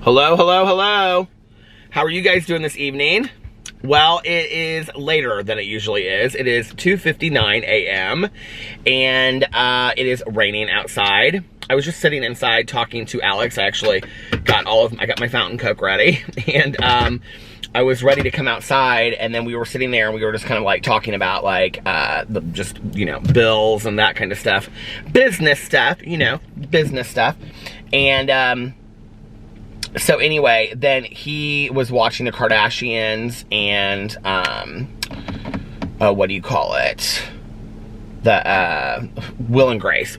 Hello, hello, hello. How are you guys doing this evening? Well, it is later than it usually is. It is 2:59 a.m. and it is raining outside. I was just sitting inside talking to Alex. I actually got I got my fountain Coke ready, and I was ready to come outside, and then we were sitting there and we were just kind of like talking about like just, you know, bills and that kind of stuff. Business stuff, you know, business stuff. And so anyway, then he was watching the Kardashians and, what do you call it? The, Will and Grace.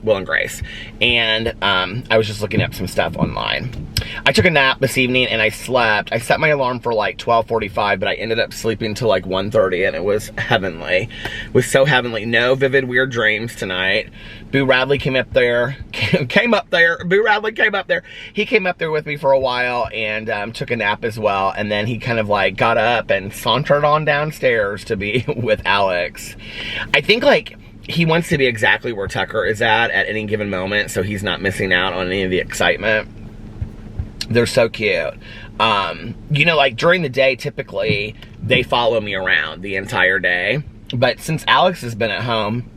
And, I was just looking up some stuff online. I took a nap this evening and I slept. I set my alarm for like 12:45, but I ended up sleeping till like 1:30, and it was heavenly. It was so heavenly. No vivid weird dreams tonight. Boo Radley came up there. Boo Radley came up there. He came up there with me for a while and took a nap as well. And then he kind of like got up and sauntered on downstairs to be with Alex. I think like he wants to be exactly where Tucker is at any given moment, so he's not missing out on any of the excitement. They're so cute. You know, like during the day, typically they follow me around the entire day. But since Alex has been at home,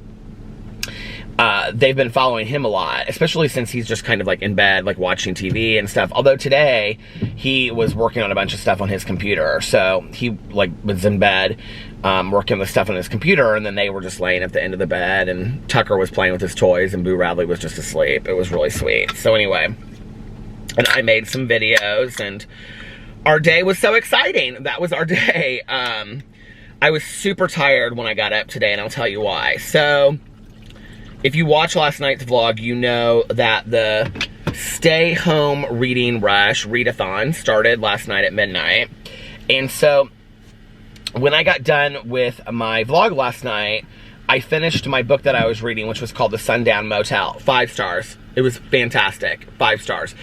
they've been following him a lot, especially since he's just kind of like in bed, like watching TV and stuff. Although today he was working on a bunch of stuff on his computer. So he like was in bed, working with stuff on his computer, and then they were just laying at the end of the bed, and Tucker was playing with his toys, and Boo Radley was just asleep. It was really sweet. So anyway, and I made some videos, and our day was so exciting. That was our day. I was super tired when I got up today, and I'll tell you why. So if you watched last night's vlog, you know that the stay home reading rush, readathon, started last night at midnight. And so when I got done with my vlog last night, I finished my book that I was reading, which was called The Sundown Motel. 5 stars. It was fantastic. 5 stars.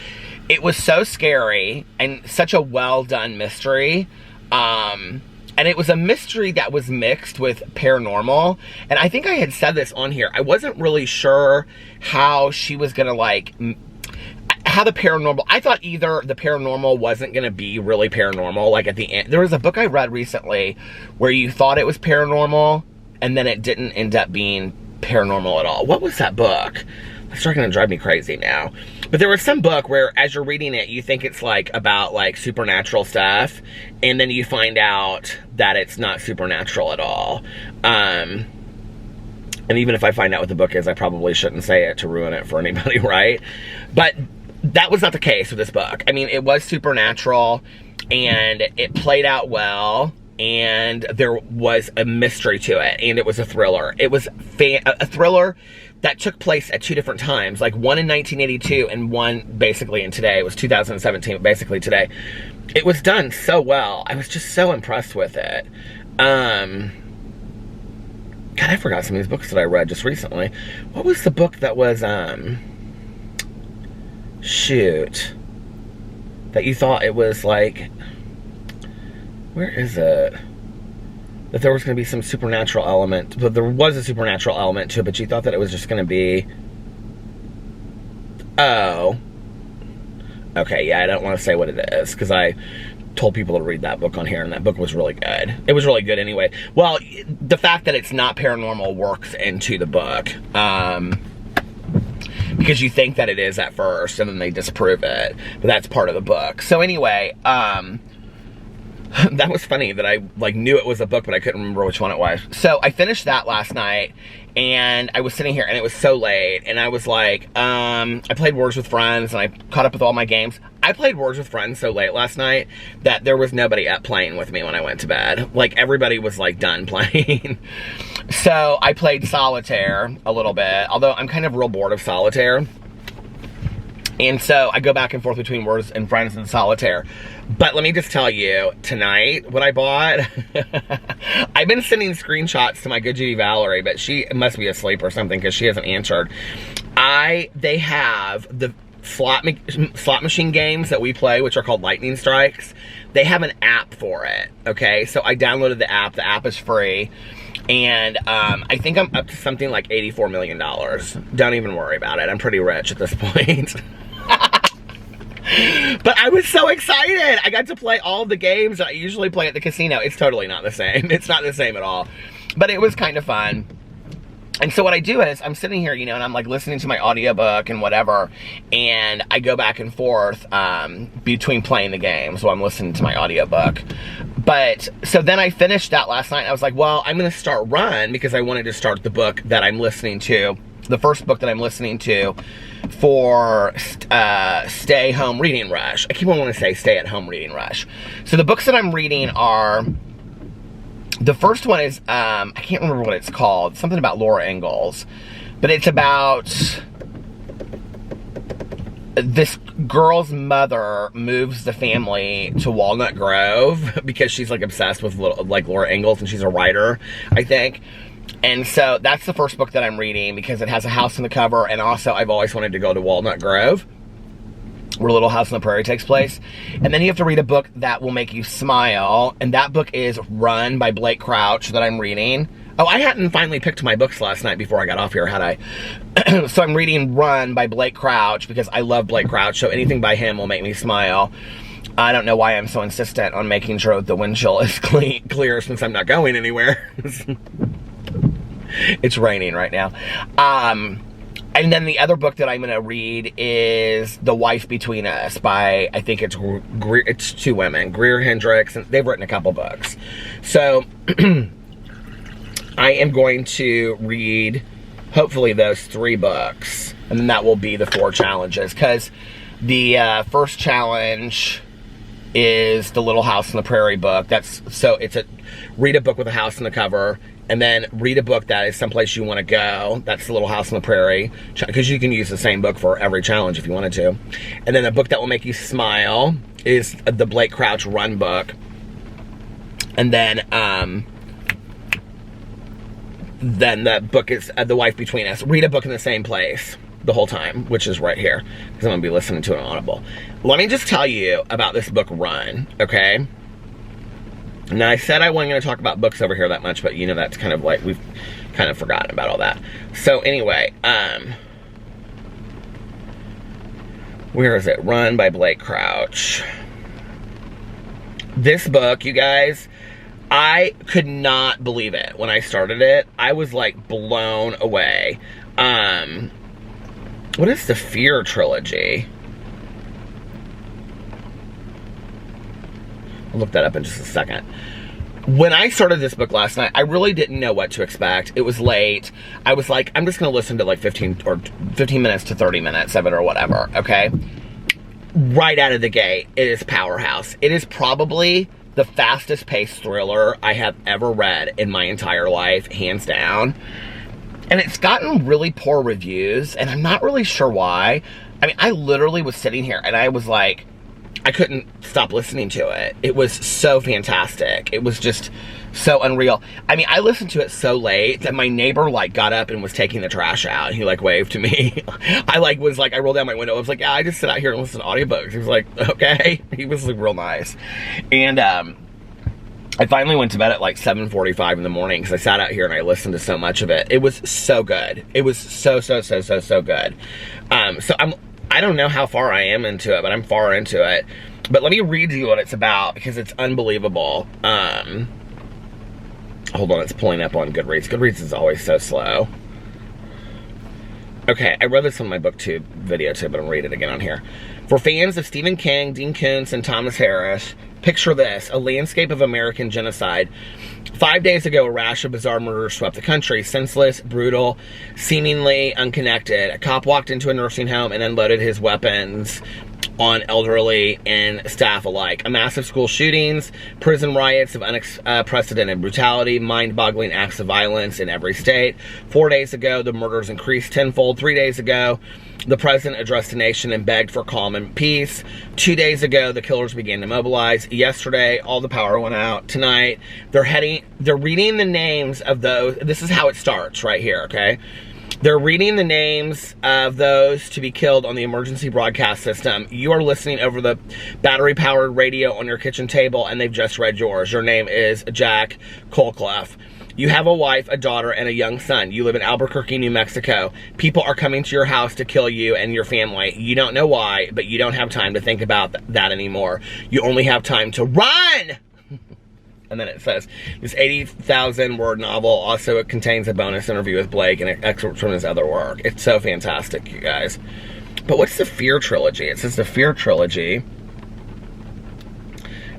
It was so scary and such a well-done mystery. And it was a mystery that was mixed with paranormal. And I think I had said this on here. I wasn't really sure how she was going to like, how the paranormal, I thought either the paranormal wasn't going to be really paranormal. Like at the end, there was a book I read recently where you thought it was paranormal and then it didn't end up being paranormal at all. What was that book? It's starting to drive me crazy now. But there was some book where as you're reading it, you think it's like about like supernatural stuff, and then you find out that it's not supernatural at all. And even if I find out what the book is, I probably shouldn't say it to ruin it for anybody, right? But that was not the case with this book. I mean, it was supernatural, and it played out well, and there was a mystery to it, and it was a thriller. It was a thriller that took place at 2 different times, like one in 1982 and one basically in today. It was 2017, basically today. It was done so well. I was just so impressed with it. God, I forgot some of these books that I read just recently. What was the book that was, shoot, that you thought it was like, where is it? That there was going to be some supernatural element, but there was a supernatural element to it, but you thought that it was just going to be, oh, okay, yeah, I don't want to say what it is, because I told people to read that book on here, and that book was really good. It was really good anyway. Well, the fact that it's not paranormal works into the book, because you think that it is at first, and then they disprove it, but that's part of the book. So anyway, that was funny that I like knew it was a book, but I couldn't remember which one it was. So I finished that last night, and I was sitting here, and it was so late, and I was like, I played Words with Friends, and I caught up with all my games. I played Words with Friends so late last night that there was nobody up playing with me when I went to bed. Like, everybody was like done playing. So I played Solitaire a little bit, although I'm kind of real bored of Solitaire. And so I go back and forth between Words and Friends and Solitaire. But let me just tell you, tonight, what I bought, I've been sending screenshots to my good Judy Valerie, but she must be asleep or something because she hasn't answered. They have the slot machine games that we play, which are called Lightning Strikes. They have an app for it, okay? So I downloaded the app. The app is free. And I think I'm up to something like $84 million. Don't even worry about it. I'm pretty rich at this point. But I was so excited. I got to play all the games that I usually play at the casino. It's totally not the same. It's not the same at all. But it was kind of fun. And so what I do is, I'm sitting here, you know, and I'm like listening to my audiobook and whatever, and I go back and forth between playing the game, so I'm listening to my audiobook. But, so then I finished that last night, and I was like, well, I'm going to start Run, because I wanted to start the book that I'm listening to, the first book that I'm listening to for Stay Home Reading Rush. I keep on wanting to say Stay at Home Reading Rush. So the books that I'm reading are... The first one is, I can't remember what it's called, something about Laura Ingalls, but it's about this girl's mother moves the family to Walnut Grove because she's like obsessed with like Laura Ingalls, and she's a writer, I think. And so that's the first book that I'm reading because it has a house on the cover, and also I've always wanted to go to Walnut Grove, where Little House on the Prairie takes place. And then you have to read a book that will make you smile, and that book is Run by Blake Crouch that I'm reading. Oh, I hadn't finally picked my books last night before I got off here, had I? So I'm reading Run by Blake Crouch because I love Blake Crouch, so anything by him will make me smile. I don't know why I'm so insistent on making sure that the windshield is clear since I'm not going anywhere. It's raining right now. And then the other book that I'm going to read is The Wife Between Us by, I think it's two women, Greer Hendricks, and they've written a couple books. So, I am going to read, hopefully, those 3 books, and then that will be the 4 challenges, because the first challenge is the Little House on the Prairie book. It's read a book with a house on the cover, and then read a book that is someplace you want to go. That's the Little House on the Prairie, because you can use the same book for every challenge if you wanted to. And then a book that will make you smile is the Blake Crouch Run book. And then the book is The Wife Between Us. Read a book in the same place the whole time, which is right here, because I'm going to be listening to it on Audible. Let me just tell you about this book, Run, okay? Now, I said I wasn't going to talk about books over here that much, but, you know, that's kind of like, we've kind of forgotten about all that. So, anyway, where is it? Run by Blake Crouch. This book, you guys, I could not believe it when I started it. I was, like, blown away. What is the Fear trilogy? I'll look that up in just a second. When I started this book last night, I really didn't know what to expect. It was late. I was like, I'm just going to listen to like 15 minutes to 30 minutes of it or whatever, okay? Right out of the gate, it is powerhouse. It is probably the fastest paced thriller I have ever read in my entire life, hands down. And it's gotten really poor reviews, and I'm not really sure why. I mean, I literally was sitting here, and I was like, I couldn't stop listening to it. It was so fantastic. It was just so unreal. I mean, I listened to it so late that my neighbor, like, got up and was taking the trash out, and he, like, waved to me. I rolled down my window. I was like, yeah, I just sit out here and listen to audiobooks. He was like, okay. He was, like, real nice. And, I finally went to bed at like 7:45 in the morning because I sat out here and I listened to so much of it. It was so good. It was so good. So I don't know how far I am into it, but I'm far into it. But let me read you what it's about because it's unbelievable. Hold on, it's pulling up on Goodreads. Goodreads is always so slow. Okay, I wrote this on my BookTube video too, but I'll read it again on here. For fans of Stephen King, Dean Koontz, and Thomas Harris, picture this, a landscape of American genocide. 5 days ago, a rash of bizarre murders swept the country. Senseless, brutal, seemingly unconnected. A cop walked into a nursing home and unloaded his weapons on elderly and staff alike. A massive school shootings, prison riots of unprecedented brutality, mind-boggling acts of violence in every state. 4 days ago, the murders increased tenfold. 3 days ago, the president addressed the nation and begged for calm and peace. 2 days ago, the killers began to mobilize. Yesterday, all the power went out. Tonight, they're reading the names of those. This is how it starts right here, okay? They're reading the names of those to be killed on the emergency broadcast system. You are listening over the battery-powered radio on your kitchen table, and they've just read yours. Your name is Jack Colclough. You have a wife, a daughter, and a young son. You live in Albuquerque, New Mexico. People are coming to your house to kill you and your family. You don't know why, but you don't have time to think about that anymore. You only have time to run! And then it says, this 80,000 word novel also contains a bonus interview with Blake and excerpts from his other work. It's so fantastic, you guys. But what's the Fear trilogy? It says the Fear trilogy.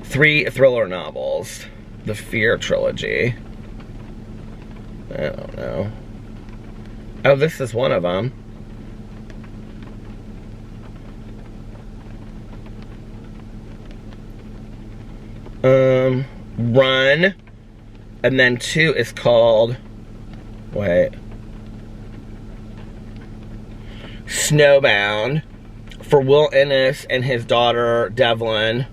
3 thriller novels. The Fear trilogy. I don't know. Oh, this is one of them. Run. And then 2 is called, wait, Snowbound. For Will Ennis and his daughter, Devlin,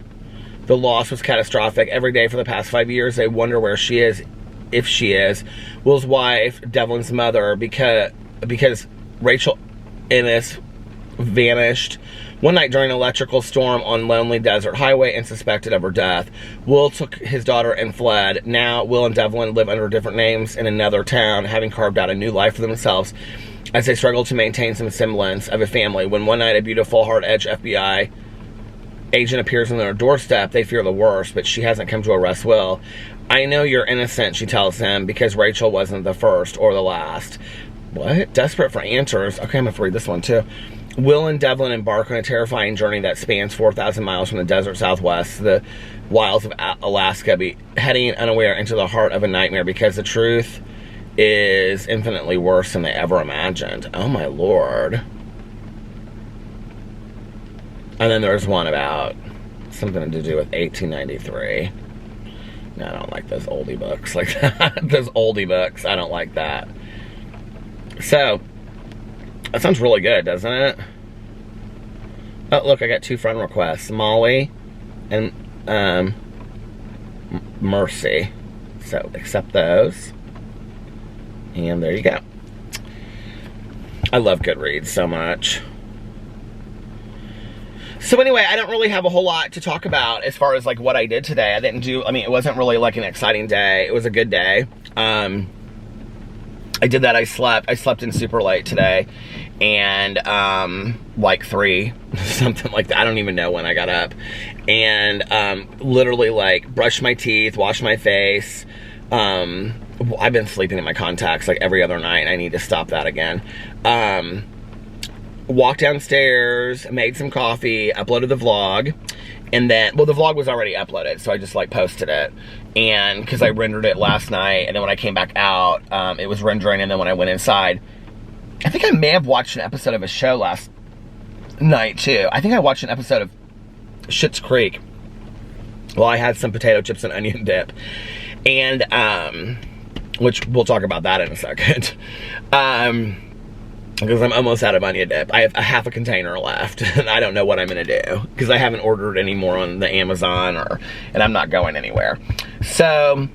the loss was catastrophic. Every day for the past 5 years, they wonder where she is, if she is. Will's wife, Devlin's mother, because Rachel Ennis vanished one night during an electrical storm on lonely desert highway and suspected of her death. Will took his daughter and fled. Now, Will and Devlin live under different names in another town, having carved out a new life for themselves as they struggle to maintain some semblance of a family. When one night a beautiful, hard-edged FBI agent appears on their doorstep, they fear the worst, but she hasn't come to arrest Will. I know you're innocent, she tells him, because Rachel wasn't the first or the last. What? Desperate for answers. Okay, I'm going to read this one too. Will and Devlin embark on a terrifying journey that spans 4,000 miles from the desert southwest to the wilds of Alaska, heading unaware into the heart of a nightmare because the truth is infinitely worse than they ever imagined. Oh my lord. And then there's one about something to do with 1893. No, I don't like those oldie books like that. Those oldie books, I don't like that. So, that sounds really good, doesn't it? Oh, look, I got 2 friend requests. Molly and Mercy. So, accept those. And there you go. I love Goodreads so much. So anyway, I don't really have a whole lot to talk about as far as like what I did today. It wasn't really like an exciting day. It was a good day. I did that. I slept in super late today, and like 3, something like that. I don't even know when I got up, and literally like brushed my teeth, washed my face. I've been sleeping in my contacts like every other night. I need to stop that again. Walked downstairs, made some coffee, uploaded the vlog, and then, well, the vlog was already uploaded, so I just like posted it, and because I rendered it last night, and then when I came back out, it was rendering, and then when I went inside, I think I may have watched an episode of a show last night too. I think I watched an episode of Schitt's Creek while I had some potato chips and onion dip, and which we'll talk about that in a second. Because I'm almost out of onion dip. I have a half a container left, and I don't know what I'm gonna do because I haven't ordered any more on the Amazon, and I'm not going anywhere. So,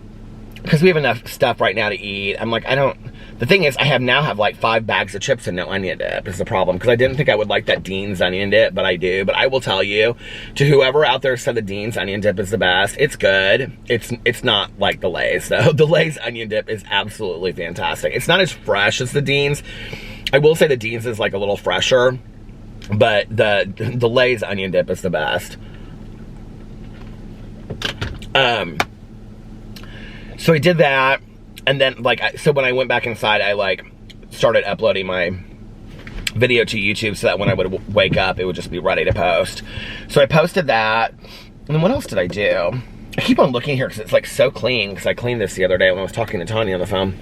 because we have enough stuff right now to eat, I'm like, the thing is, I now have like 5 bags of chips and no onion dip is the problem, because I didn't think I would like that Dean's onion dip, but I do. But I will tell you, to whoever out there said the Dean's onion dip is the best, it's good. It's not like the Lay's though. The Lay's onion dip is absolutely fantastic. It's not as fresh as the Dean's. I will say the Dean's is like a little fresher, but the Lay's onion dip is the best. So I did that, and then so when I went back inside, I like started uploading my video to YouTube so that when I would wake up, it would just be ready to post. So I posted that, and then what else did I do? I keep on looking here because it's like so clean, because I cleaned this the other day when I was talking to Tanya on the phone.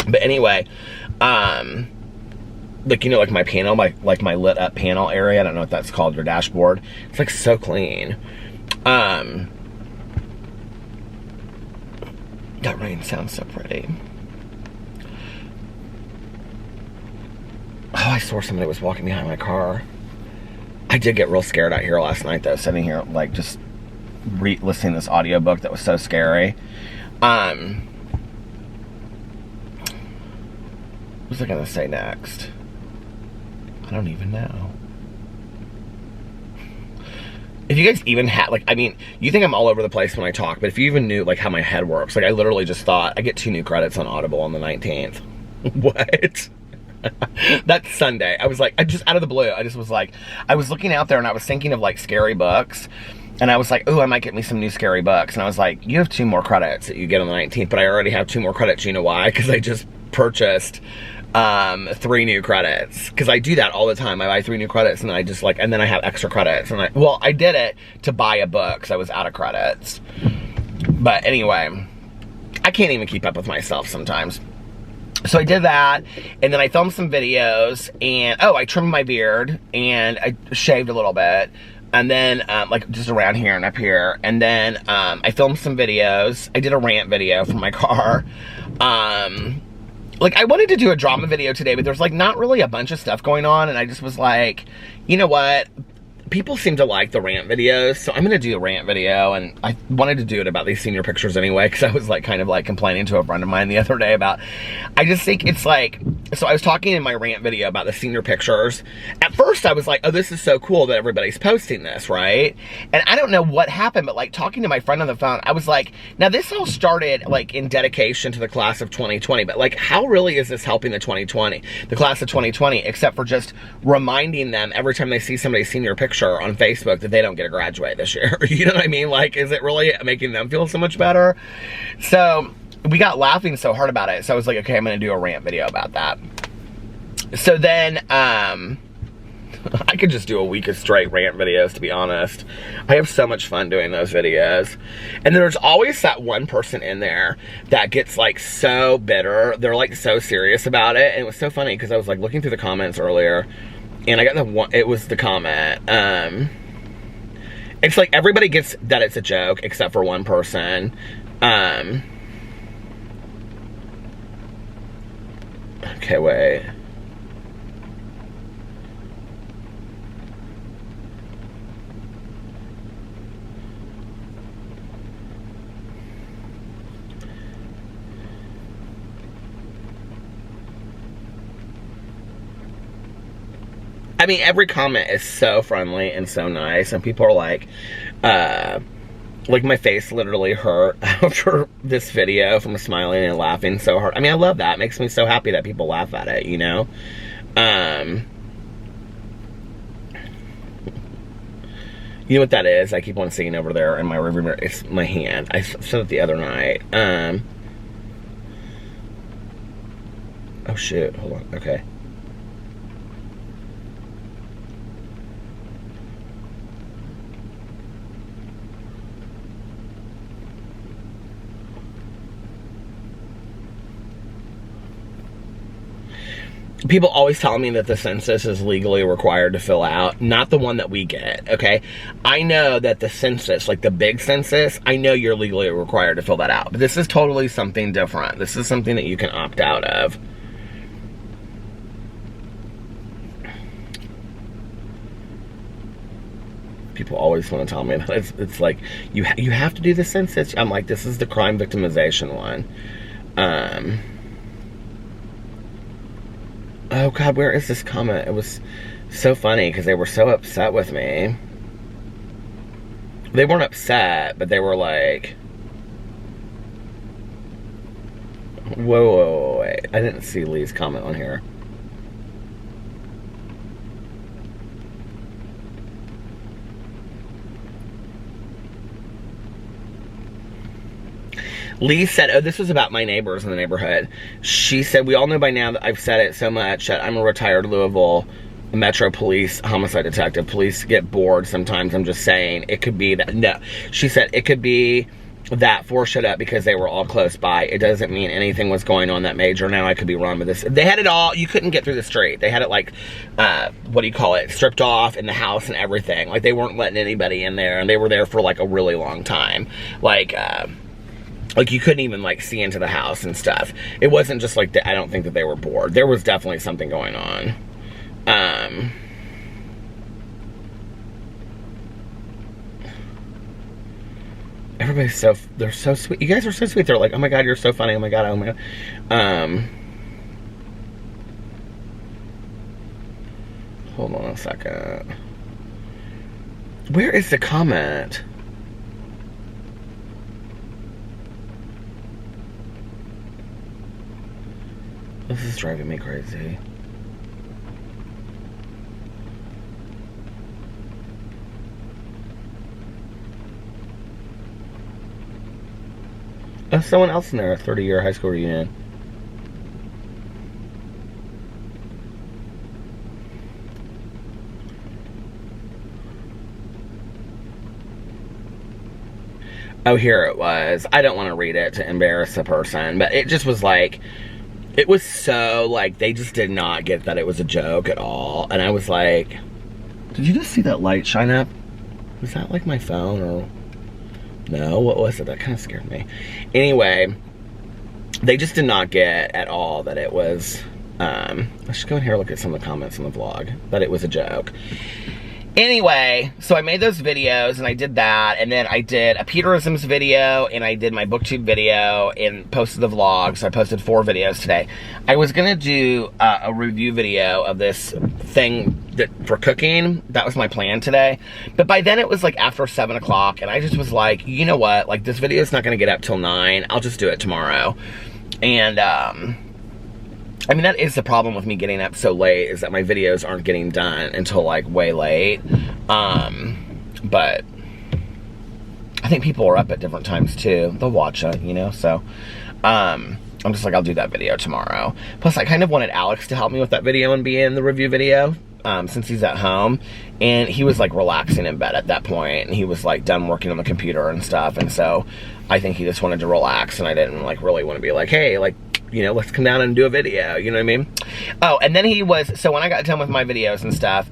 But anyway, like, you know, like my panel, my lit up panel area, I don't know what that's called, your dashboard. It's like so clean. That rain sounds so pretty. Oh, I swore somebody was walking behind my car. I did get real scared out here last night though, sitting here like just listening to this audiobook that was so scary. What was I gonna say next? I don't even know. if you guys even had, like, I mean, you think I'm all over the place when I talk, but if you even knew, like, how my head works, like, I literally just thought, I get 2 new credits on Audible on the 19th. What? That's Sunday. I was like, I just, out of the blue, I just was like, I was looking out there and I was thinking of, like, scary books. And I was like, oh, I might get me some new scary books. And I was like, you have 2 more credits that you get on the 19th, but I already have 2 more credits. You know why? Because I just purchased 3 new credits, because I do that all the time. I buy 3 new credits and I just like, and then I have extra credits, and I did it to buy a book because I was out of credits. But anyway, I can't even keep up with myself sometimes. So I did that, and then I filmed some videos, and I trimmed my beard and I shaved a little bit, and then like just around here and up here, and then I filmed some videos. I did a rant video from my car. Like, I wanted to do a drama video today, but there's, like, not really a bunch of stuff going on, and I just was like, you know what? People seem to like the rant videos, so I'm gonna do a rant video, and I wanted to do it about these senior pictures anyway, because I was, like, kind of, like, complaining to a friend of mine the other day about, I just think it's, like, so I was talking in my rant video about the senior pictures. At first, I was like, oh, this is so cool that everybody's posting this, right? And I don't know what happened, but, like, talking to my friend on the phone, I was like, now, this all started, like, in dedication to the class of 2020, but, like, how really is this helping the class of 2020, except for just reminding them every time they see somebody's senior picture on Facebook that they don't get to graduate this year? You know what I mean? Like, is it really making them feel so much better? So we got laughing so hard about it, so I was like, okay, I'm gonna do a rant video about that. So then I could just do a week of straight rant videos, to be honest. I have so much fun doing those videos. And there's always that one person in there that gets, like, so bitter. They're, like, so serious about it. And it was so funny because I was, like, looking through the comments earlier, and I got the one, it was the comment, it's like everybody gets that it's a joke except for one person. Okay, wait. I mean, every comment is so friendly and so nice, and people are like my face literally hurt after this video from smiling and laughing so hard. I mean, I love that. It makes me so happy that people laugh at it, you know? You know what that is? I keep on seeing over there in my rearview mirror. It's my hand. I said it the other night. Oh, shoot. Hold on. Okay. People always tell me that the census is legally required to fill out, not the one that we get, okay? I know that the census, like the big census, I know you're legally required to fill that out. But this is totally something different. This is something that you can opt out of. People always want to tell me that it's like, you have to do the census. I'm like, this is the crime victimization one. Oh God, where is this comment? It was so funny because they were so upset with me. They weren't upset, but they were like, whoa, wait. I didn't see Lee's comment on here. Lee said, oh, this was about my neighbors in the neighborhood. She said, we all know by now that I've said it so much that I'm a retired Louisville Metro Police homicide detective. Police get bored sometimes. I'm just saying it could be that. No, she said it could be that four shut up because they were all close by. It doesn't mean anything was going on that major. Now I could be wrong with this. They had it all. You couldn't get through the street. They had it like, what do you call it? Stripped off in the house and everything. Like they weren't letting anybody in there, and they were there for like a really long time. Like you couldn't even like see into the house and stuff. It wasn't just like I don't think that they were bored. There was definitely something going on. Everybody's they're so sweet. You guys are so sweet. They're like, oh my God, you're so funny. Oh my God, oh my God. Hold on a second. Where is the comment? This is driving me crazy. Oh, someone else in there, a 30-year high school reunion. Oh, here it was. I don't want to read it to embarrass the person, but it just was like, it was so, like, they just did not get that it was a joke at all. And I was like, did you just see that light shine up? Was that, like, my phone or... No, what was it? That kind of scared me. Anyway, they just did not get at all that it was, let's just go in here and look at some of the comments on the vlog, that it was a joke. Anyway, so I made those videos, and I did that, and then I did a Peterisms video, and I did my booktube video, and posted the vlog, so I posted 4 videos today. I was gonna do a review video of this thing for cooking. That was my plan today, but by then it was like after 7 o'clock, and I just was like, you know what, like, this video is not gonna get up till 9, I'll just do it tomorrow. And I mean, that is the problem with me getting up so late, is that my videos aren't getting done until, like, way late. But I think people are up at different times, too. They'll watch it, you know, so, I'm just like, I'll do that video tomorrow. Plus, I kind of wanted Alex to help me with that video and be in the review video, since he's at home. And he was, like, relaxing in bed at that point, and he was, like, done working on the computer and stuff, and so I think he just wanted to relax, and I didn't, like, really want to be like, hey, like, you know, let's come down and do a video, you know what I mean? Oh, and then he was, so when I got done with my videos and stuff,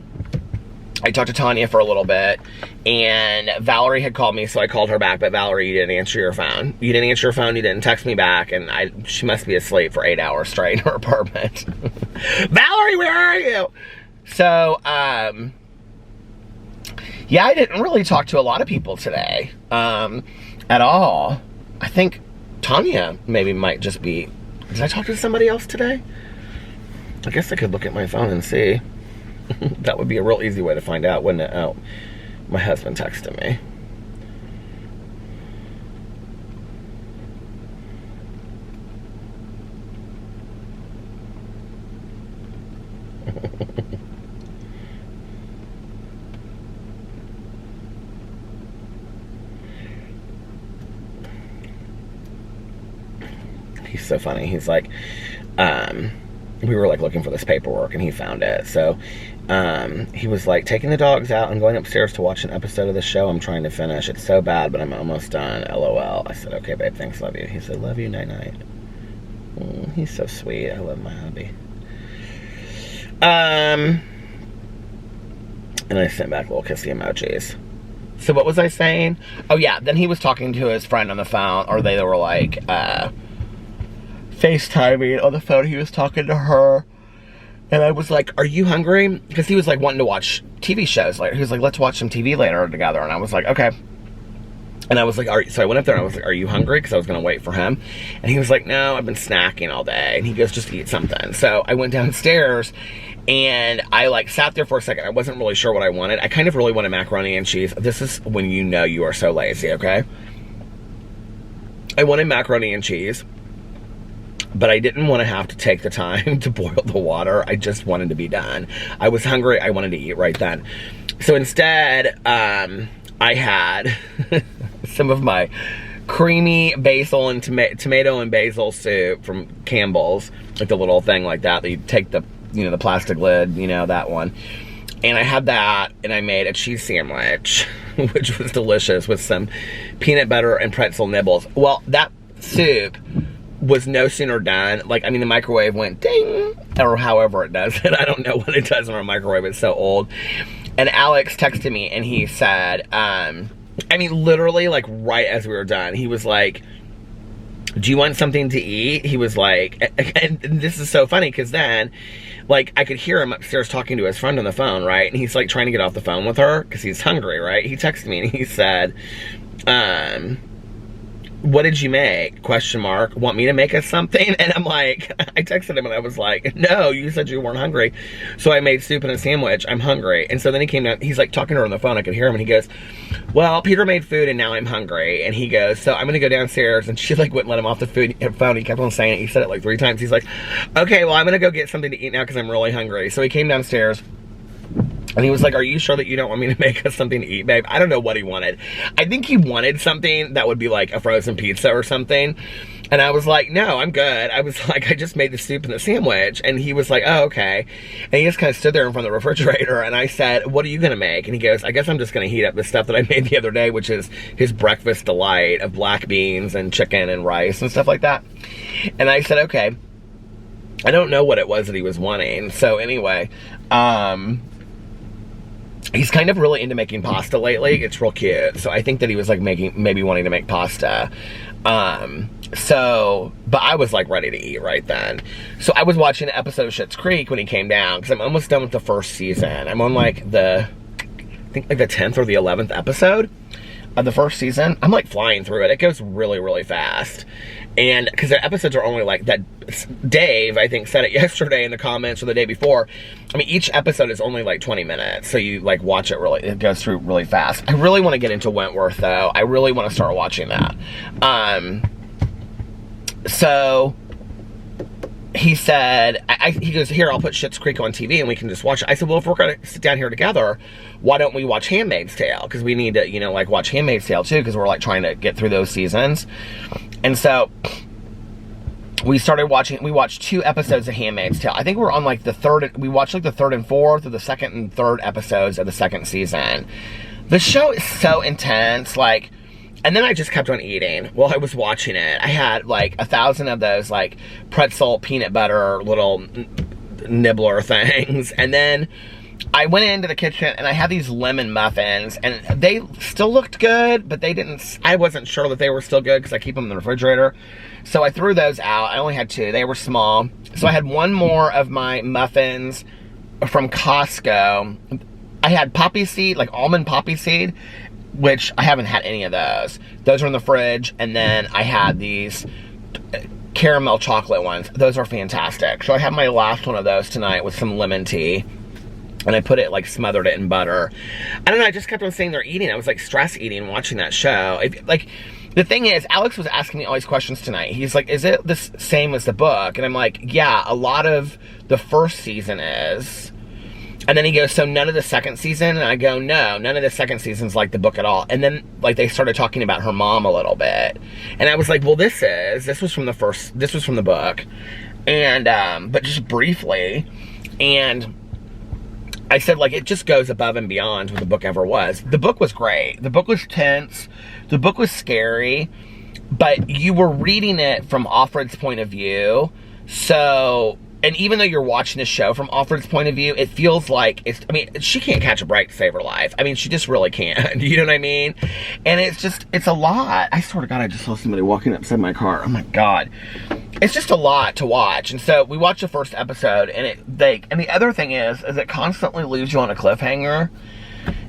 I talked to Tanya for a little bit, and Valerie had called me, so I called her back, but Valerie, you didn't answer your phone. You didn't answer your phone, you didn't text me back, and she must be asleep for 8 hours straight in her apartment. Valerie, where are you? So, yeah, I didn't really talk to a lot of people today, at all. I think Tanya maybe might just be... Did I talk to somebody else today? I guess I could look at my phone and see. That would be a real easy way to find out, wouldn't it? Oh, my husband texted me. He's so funny. He's like, we were like looking for this paperwork, and he found it. So he was like, taking the dogs out and going upstairs to watch an episode of the show I'm trying to finish. It's so bad, but I'm almost done. LOL. I said, okay, babe, thanks, love you. He said, love you, night night. He's so sweet. I love my hubby. And I sent back little kissy emojis. So what was I saying? Oh yeah, then he was talking to his friend on the phone, or they were like, FaceTiming on the phone. He was talking to her, and I was like, are you hungry? Because he was like wanting to watch TV shows later. He was like, let's watch some TV later together. And I was like, okay. And I was like, so I went up there and I was like, are you hungry? Because I was going to wait for him. And he was like, no, I've been snacking all day. And he goes, just eat something. So I went downstairs, and I like sat there for a second. I wasn't really sure what I wanted. I kind of really wanted macaroni and cheese. This is when you know you are so lazy, okay? I wanted macaroni and cheese, but I didn't want to have to take the time to boil the water. I just wanted to be done. I was hungry. I wanted to eat right then. So instead, I had some of my creamy basil and tomato and basil soup from Campbell's, like the little thing like that you take the, you know, the plastic lid, you know, that one. And I had that, and I made a cheese sandwich, which was delicious, with some peanut butter and pretzel nibbles. Well, that soup was no sooner done, like, I mean, the microwave went ding, or however it does it. I don't know what it does in a microwave, it's so old. And Alex texted me, and he said, I mean, literally, like, right as we were done, he was like, do you want something to eat? He was like, and this is so funny, because then, like, I could hear him upstairs talking to his friend on the phone, right? And he's, like, trying to get off the phone with her, because he's hungry, right? He texted me, and he said, what did you make? Question mark. Want me to make us something? And I'm like, I texted him and I was like, no, you said you weren't hungry. So I made soup and a sandwich. I'm hungry. And so then he came down, he's like talking to her on the phone. I could hear him and he goes, well, Peter made food and now I'm hungry. And he goes, so I'm going to go downstairs. And she like wouldn't let him off the phone. He kept on saying it. He said it like 3 times. He's like, okay, well, I'm going to go get something to eat now because I'm really hungry. So he came downstairs. And he was like, are you sure that you don't want me to make us something to eat, babe? I don't know what he wanted. I think he wanted something that would be like a frozen pizza or something. And I was like, no, I'm good. I was like, I just made the soup and the sandwich. And he was like, oh, okay. And he just kind of stood there in front of the refrigerator. And I said, what are you going to make? And he goes, I guess I'm just going to heat up the stuff that I made the other day, which is his breakfast delight of black beans and chicken and rice and stuff like that. And I said, okay. I don't know what it was that he was wanting. So anyway, he's kind of really into making pasta lately. It's real cute. So I think that he was like maybe wanting to make pasta. But I was like ready to eat right then. So I was watching an episode of Schitt's Creek when he came down because I'm almost done with the first season. I'm on like I think like the 10th or the 11th episode of the first season. I'm like flying through it. It goes really, really fast. And because the episodes are only like that, Dave, I think, said it yesterday in the comments or the day before. I mean, each episode is only like 20 minutes. So you like watch it really, it goes through really fast. I really want to get into Wentworth though. I really want to start watching that. So he said, he goes, here, I'll put Schitt's Creek on TV and we can just watch it. I said, well, if we're going to sit down here together, why don't we watch Handmaid's Tale? Because we need to, you know, like watch Handmaid's Tale too, because we're like trying to get through those seasons. And so we watched 2 episodes of Handmaid's Tale. I think we're on like we watched like the 3rd and 4th or the 2nd and 3rd episodes of the 2nd season. The show is so intense, like, and then I just kept on eating while I was watching it. I had like 1,000 of those like pretzel peanut butter little nibbler things. And then I went into the kitchen and I had these lemon muffins and they still looked good, but I wasn't sure that they were still good because I keep them in the refrigerator. So I threw those out. I only had 2. They were small. So I had 1 more of my muffins from Costco. I had poppy seed, like almond poppy seed, which I haven't had any of those. Those are in the fridge. And then I had these caramel chocolate ones. Those are fantastic. So I had my last one of those tonight with some lemon tea. And I put it, like, smothered it in butter. I don't know, I just kept on saying they're eating. I was, like, stress eating watching that show. The thing is, Alex was asking me all these questions tonight. He's like, is it the same as the book? And I'm like, yeah, a lot of the first season is. And then he goes, so none of the 2nd season? And I go, no, none of the 2nd season's like the book at all. And then, like, they started talking about her mom a little bit. And I was like, well, this was from the book. And, but just briefly. And I said, like, it just goes above and beyond what the book ever was. The book was great. The book was tense. The book was scary. But you were reading it from Offred's point of view. So, and even though you're watching the show from Offred's point of view, it feels like she can't catch a break to save her life. I mean, she just really can't. You know what I mean? And it's a lot. I swear to God, I just saw somebody walking upside my car. Oh my God. It's just a lot to watch. And so we watched the first episode and and the other thing is it constantly leaves you on a cliffhanger.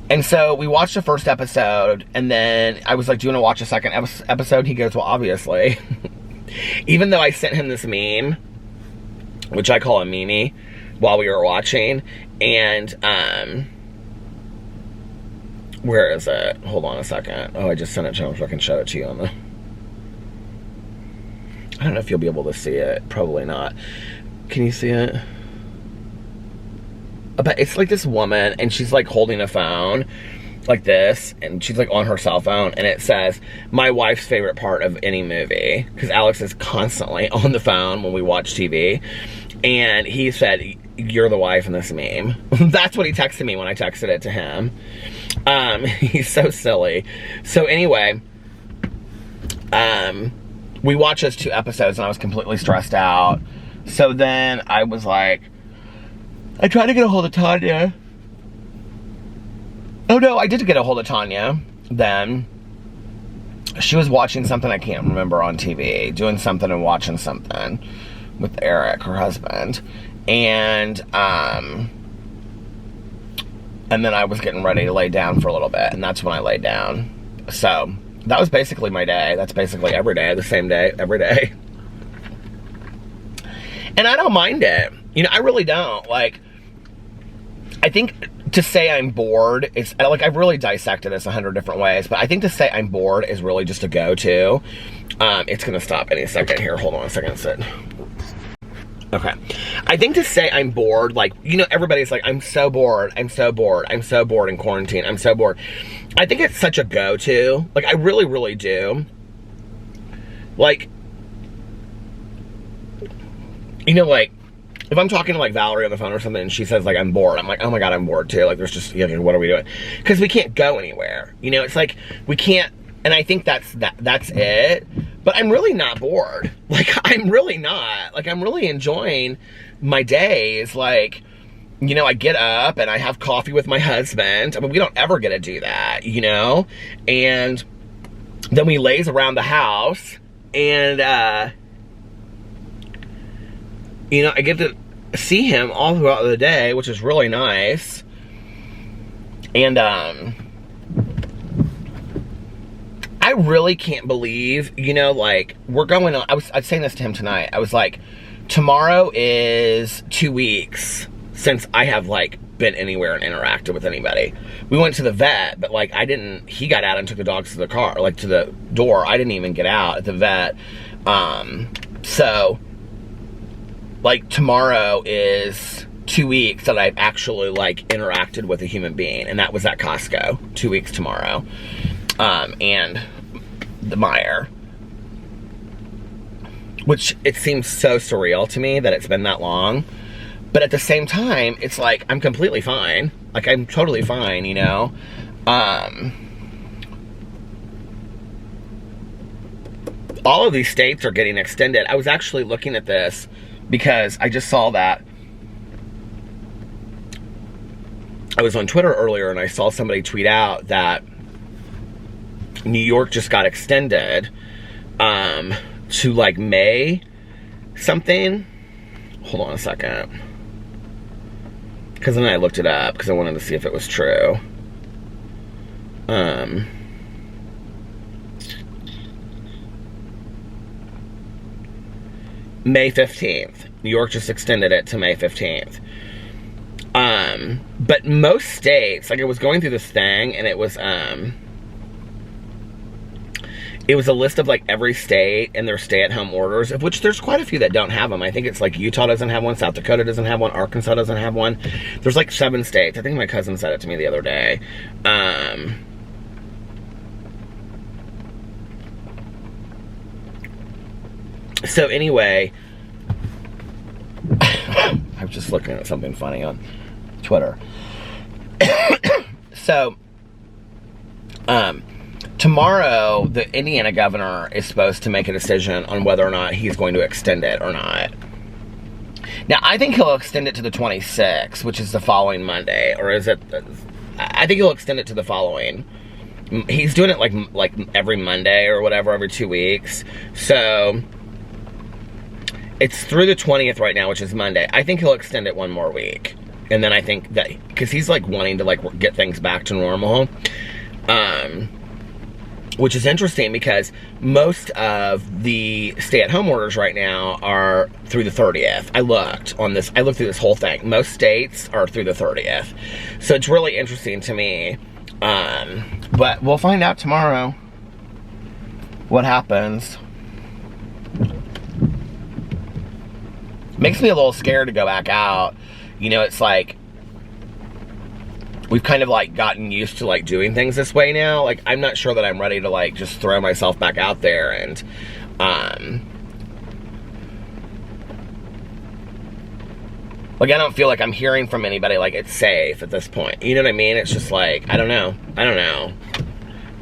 And so we watched the first episode and then I was like, do you want to watch a second episode? He goes, well, obviously. Even though I sent him this meme, which I call a meme, while we were watching. And, where is it? Hold on a second. Oh, I just sent it to him so I can show it to you on the... I don't know if you'll be able to see it. Probably not. Can you see it? But it's like this woman, and she's like holding a phone like this, and she's like on her cell phone, and it says, my wife's favorite part of any movie. Because Alex is constantly on the phone when we watch TV. And he said, you're the wife in this meme. That's what he texted me when I texted it to him. He's so silly. So anyway, we watched those 2 episodes and I was completely stressed out. So then I was like, I tried to get a hold of Tanya. Oh no, I did get a hold of Tanya then. She was watching something I can't remember on TV, doing something and watching something with Eric, her husband. And then I was getting ready to lay down for a little bit, and that's when I laid down. So, that was basically my day. That's basically every day, the same day, every day. And I don't mind it. You know, I really don't. Like, I think to say I'm bored, it's like, I've really dissected this 100 different ways, but I think to say I'm bored is really just a go-to. It's gonna stop any second here. Hold on a second, Sid. Okay. I think to say I'm bored, like, you know, everybody's like, I'm so bored, I'm so bored, I'm so bored in quarantine, I'm so bored. I think it's such a go-to. Like, I really, really do. Like, you know, like, if I'm talking to, like, Valerie on the phone or something and she says, like, I'm bored, I'm like, oh my God, I'm bored too. Like, there's just, you know, what are we doing? Because we can't go anywhere. You know, it's like, we can't, and I think that's it. But I'm really not bored. Like, I'm really not. Like, I'm really enjoying my days. Like, you know, I get up and I have coffee with my husband. I mean, we don't ever get to do that, you know? And then we laze around the house and, you know, I get to see him all throughout the day, which is really nice. And, I really can't believe, you know, like, we're going on, I was saying this to him tonight. I was like, tomorrow is 2 weeks since I have, like, been anywhere and interacted with anybody. We went to the vet, but, like, he got out and took the dogs to the car, like, to the door. I didn't even get out at the vet. So, like, tomorrow is 2 weeks that I've actually, like, interacted with a human being, and that was at Costco, 2 weeks tomorrow. And the Meyer, which it seems so surreal to me that it's been that long, but at the same time, it's like, I'm completely fine. Like, I'm totally fine, you know? All of these states are getting extended. I was actually looking at this because I just saw that. I was on Twitter earlier and I saw somebody tweet out that New York just got extended to, like, May something. Hold on a second. Because then I looked it up because I wanted to see if it was true. May 15th. New York just extended it to May 15th. But most states, like, I was going through this thing and it was a list of, like, every state and their stay-at-home orders, of which there's quite a few that don't have them. I think it's, like, Utah doesn't have one, South Dakota doesn't have one, Arkansas doesn't have one. There's, like, 7 states. I think my cousin said it to me the other day. So, anyway, I was just looking at something funny on Twitter. So, tomorrow, the Indiana governor is supposed to make a decision on whether or not he's going to extend it or not. Now, I think he'll extend it to the 26th, which is the following Monday. Or is it... I think he'll extend it to the following. He's doing it like every Monday or whatever, every 2 weeks. So, it's through the 20th right now, which is Monday. I think he'll extend it one more week. And then I think that... Because he's, like, wanting to, like, get things back to normal. Which is interesting because most of the stay-at-home orders right now are through the 30th. I looked through this whole thing. Most states are through the 30th. So it's really interesting to me. But we'll find out tomorrow what happens. Makes me a little scared to go back out. You know, it's like, we've kind of, like, gotten used to, like, doing things this way now. Like, I'm not sure that I'm ready to, like, just throw myself back out there and, like, I don't feel like I'm hearing from anybody, like, it's safe at this point. You know what I mean? It's just, like, I don't know.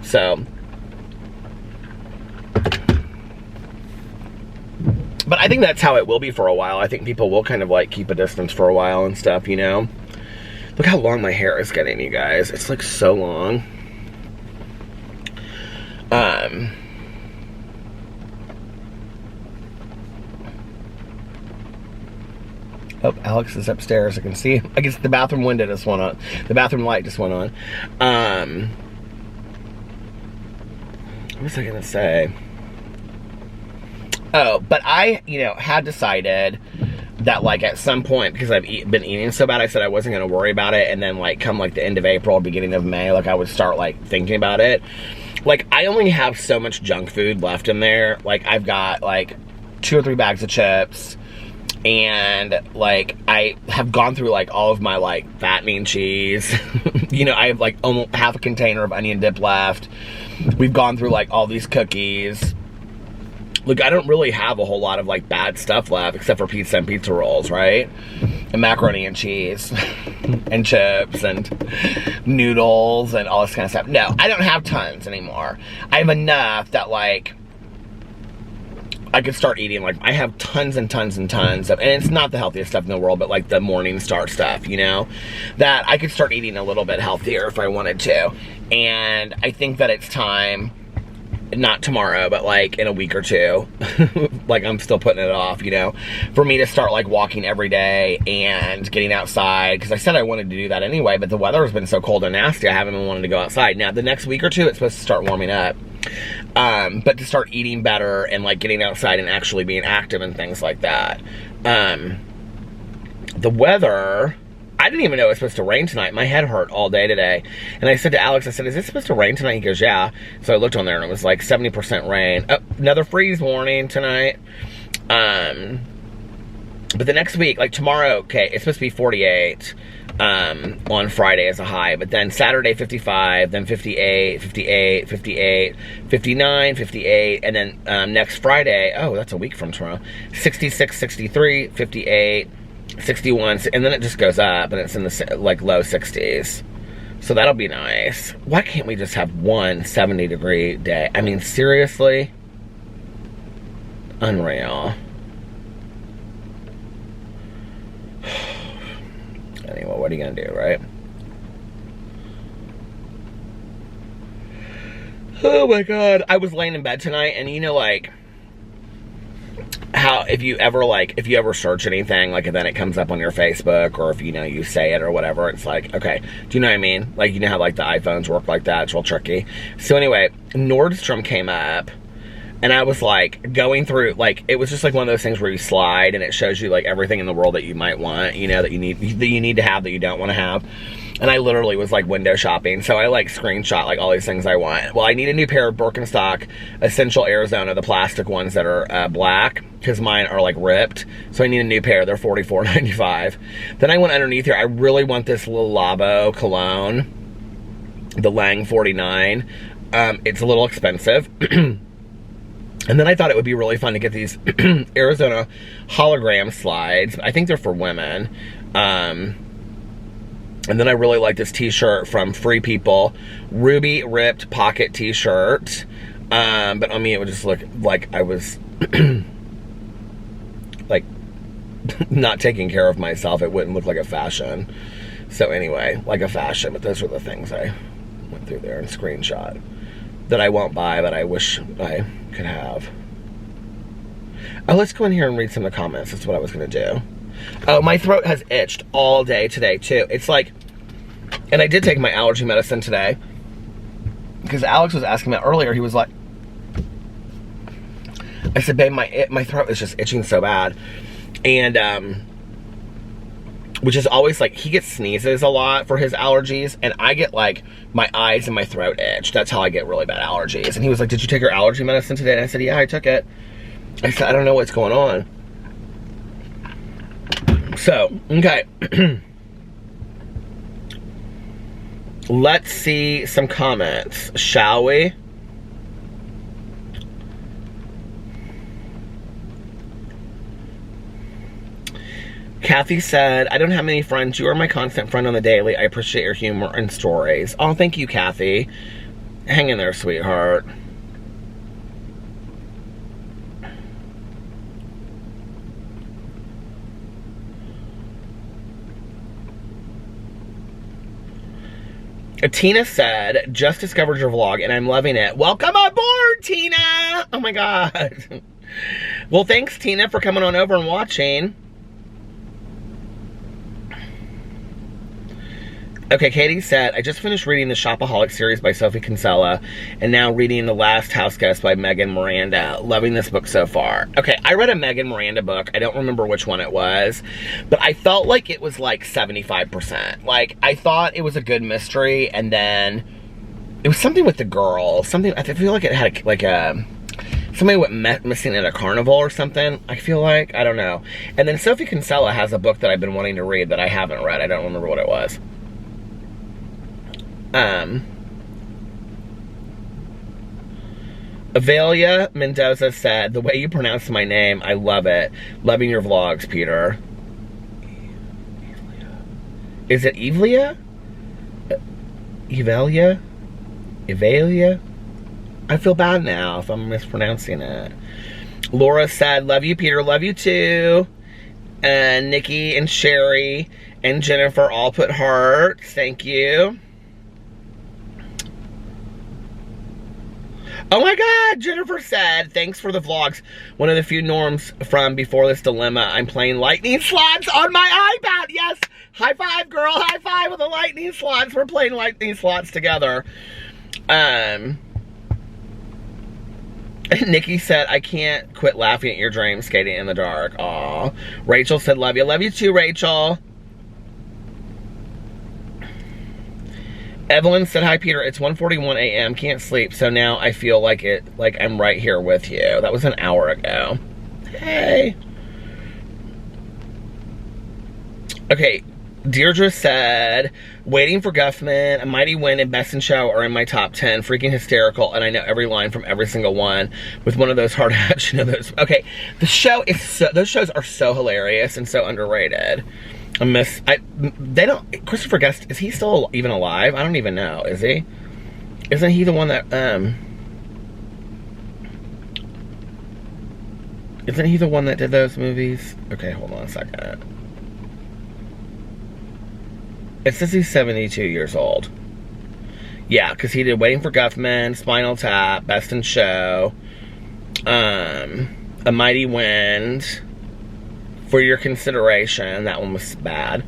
So, but I think that's how it will be for a while. I think people will kind of, like, keep a distance for a while and stuff, you know? Look how long my hair is getting, you guys. It's, like, so long. Oh, Alex is upstairs. I can see him. I guess the bathroom window just went on. The bathroom light just went on. What was I gonna say? Oh, but I, had decided that, like, at some point, because I've been eating so bad, I said I wasn't going to worry about it, and then, like, come, like, the end of April, beginning of May, like, I would start, like, thinking about it. Like, I only have so much junk food left in there. Like, I've got, like, 2 or 3 bags of chips, and, like, I have gone through, like, all of my, like, fattening cheese. I have, like, almost half a container of onion dip left. We've gone through, like, all these cookies. Look, I don't really have a whole lot of, like, bad stuff left, except for pizza and pizza rolls, right? And macaroni and cheese, and chips, and noodles, and all this kind of stuff. No, I don't have tons anymore. I have enough that, like, I could start eating. Like, I have tons and tons and tons of, and it's not the healthiest stuff in the world, but, like, the Morning Star stuff, that I could start eating a little bit healthier if I wanted to. And I think that it's time, not tomorrow, but, like, in a week or two, like, I'm still putting it off, for me to start, like, walking every day and getting outside, because I said I wanted to do that anyway, but the weather has been so cold and nasty, I haven't been wanting to go outside. Now, the next week or two, it's supposed to start warming up, but to start eating better and, like, getting outside and actually being active and things like that. The weather, I didn't even know it was supposed to rain tonight. My head hurt all day today. And I said to Alex, I said, is it supposed to rain tonight? He goes, yeah. So I looked on there and it was like 70% rain. Oh, another freeze warning tonight. But the next week, like tomorrow, okay, it's supposed to be 48 on Friday as a high. But then Saturday, 55, then 58, 58, 58, 59, 58. And then next Friday, oh, that's a week from tomorrow, 66, 63, 58. 61, and then it just goes up, and it's in the, like, low 60s. So that'll be nice. Why can't we just have one 70-degree day? I mean, seriously? Unreal. Anyway, what are you gonna do, right? Oh my god. I was laying in bed tonight, and like, how if you ever search anything, like, and then it comes up on your Facebook, or if you say it or whatever, it's like, okay, do you know what I mean? Like, how, like, the iPhones work like that? It's real tricky. So anyway, Nordstrom came up, and I was, like, going through, like, it was just like one of those things where you slide and it shows you, like, everything in the world that you might want, that you need to have, that you don't want to have. And I literally was, like, window shopping. So I, like, screenshot, like, all these things I want. Well, I need a new pair of Birkenstock Essential Arizona, the plastic ones that are black, because mine are, like, ripped. So I need a new pair. They're $44.95. Then I went underneath here. I really want this little Labo cologne, the Lang 49. It's a little expensive. And then I thought it would be really fun to get these Arizona hologram slides. I think they're for women. And then I really like this t-shirt from Free People, ruby ripped pocket t-shirt. But on me it would just look like I was like not taking care of myself. It wouldn't look like a fashion. So anyway, like a fashion, but those are the things I went through there and screenshot that I won't buy, but I wish I could have. Oh, let's go in here and read some of the comments. That's what I was gonna do. Oh, my throat has itched all day today, too. It's like, and I did take my allergy medicine today, because Alex was asking me earlier. He was like, I said, babe, my throat is just itching so bad. And, which is always like, he gets sneezes a lot for his allergies, and I get, like, my eyes and my throat itch. That's how I get really bad allergies. And he was like, did you take your allergy medicine today? And I said, yeah, I took it. I said, I don't know what's going on. So, okay. Let's see some comments, shall we? Kathy said, I don't have many friends. You are my constant friend on the daily. I appreciate your humor and stories. Oh, thank you, Kathy. Hang in there, sweetheart. Tina said, just discovered your vlog and I'm loving it. Welcome aboard, Tina! Oh my god. Well, thanks, Tina, for coming on over and watching. Okay, Katie said, I just finished reading the Shopaholic series by Sophie Kinsella and now reading The Last House Guest by Megan Miranda. Loving this book so far. Okay, I read a Megan Miranda book. I don't remember which one it was, but I felt like it was like 75%. Like, I thought it was a good mystery, and then it was something with the girl. Something, I feel like it had somebody went missing at a carnival or something, I feel like. I don't know. And then Sophie Kinsella has a book that I've been wanting to read that I haven't read. I don't remember what it was. Avelia Mendoza said, the way you pronounce my name, I love it. Loving your vlogs, Peter. Is it Evelia? Evelia? Evelia? I feel bad now if I'm mispronouncing it. Laura said, love you, Peter. Love you too. And Nikki and Sherry and Jennifer all put hearts. Thank you. Oh my God, Jennifer said, thanks for the vlogs. One of the few norms from before this dilemma. I'm playing lightning slots on my iPad. Yes, high five, girl, high five with the lightning slots. We're playing lightning slots together. Nikki said, I can't quit laughing at your dreams, skating in the dark. Aw. Rachel said, love you. Love you too, Rachel. Evelyn said, hi, Peter. It's 1:41 a.m. Can't sleep, so now I feel like I'm right here with you. That was an hour ago. Hey. Okay. Deirdre said, waiting for Guffman, A Mighty Wind, and Best in Show are in my top 10. Freaking hysterical, and I know every line from every single one with one of those hard hats. You know those. Okay, those shows are so hilarious and so underrated. Christopher Guest, is he still even alive? I don't even know. Is he? Isn't he the one that, isn't he the one that did those movies? Okay, hold on a second. It says he's 72 years old. Yeah, because he did Waiting for Guffman, Spinal Tap, Best in Show, A Mighty Wind, For Your Consideration. That one was bad.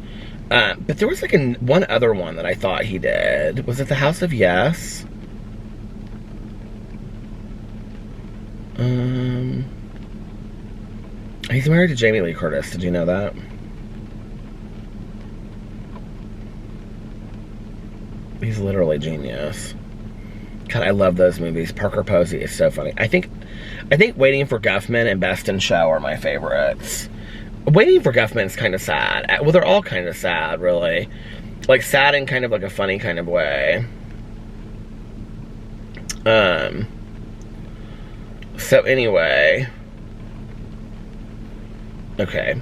But there was like one other one that I thought he did. Was it The House of Yes? He's married to Jamie Lee Curtis. Did you know that? He's literally genius. God, I love those movies. Parker Posey is so funny. I think Waiting for Guffman and Best in Show are my favorites. Waiting for Guffman's kind of sad. Well, they're all kind of sad, really. Like, sad in kind of like a funny kind of way. So anyway. Okay.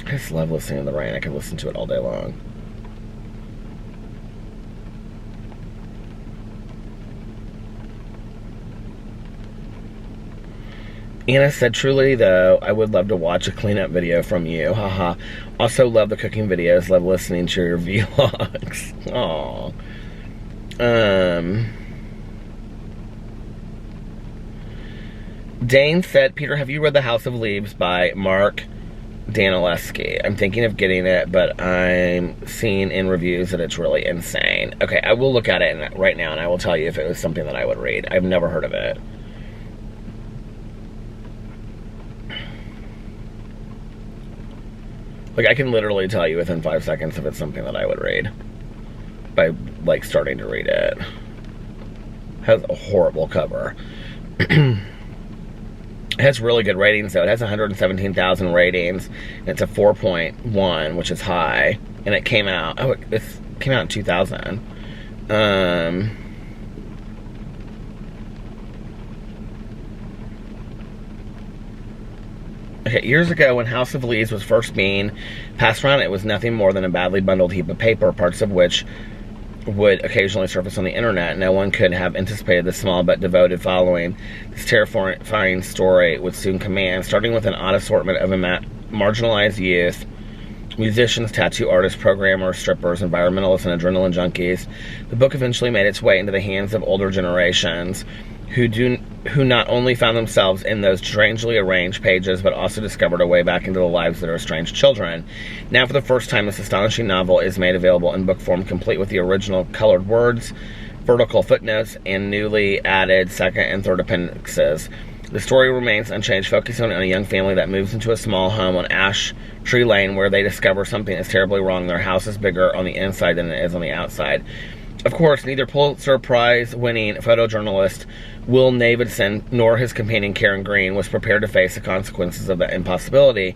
I just love listening to the rain. I can listen to it all day long. Anna said, truly though, I would love to watch a cleanup video from you. Haha. Also love the cooking videos. Love listening to your vlogs. Aww. Dane said, Peter, have you read The House of Leaves by Mark Danilewski? I'm thinking of getting it, but I'm seeing in reviews that it's really insane. Okay, I will look at it right now and I will tell you if it was something that I would read. I've never heard of it. Like, I can literally tell you within 5 seconds if it's something that I would read by, like, starting to read it. Has a horrible cover. It has really good ratings, though. It has 117,000 ratings, and it's a 4.1, which is high. And it came out, it came out in 2000. Okay, years ago when House of Leaves was first being passed around, it was nothing more than a badly bundled heap of paper, parts of which would occasionally surface on the internet. No one could have anticipated the small but devoted following this terrifying story would soon command, starting with an odd assortment of marginalized youth, musicians, tattoo artists, programmers, strippers, environmentalists, and adrenaline junkies. The book eventually made its way into the hands of older generations, who not only found themselves in those strangely arranged pages, but also discovered a way back into the lives of their estranged children. Now, for the first time, this astonishing novel is made available in book form, complete with the original colored words, vertical footnotes, and newly added second and third appendixes. The story remains unchanged, focusing on a young family that moves into a small home on Ash Tree Lane, where they discover something is terribly wrong. Their house is bigger on the inside than it is on the outside. Of course, neither Pulitzer Prize-winning photojournalist Will Davidson nor his companion Karen Green was prepared to face the consequences of that impossibility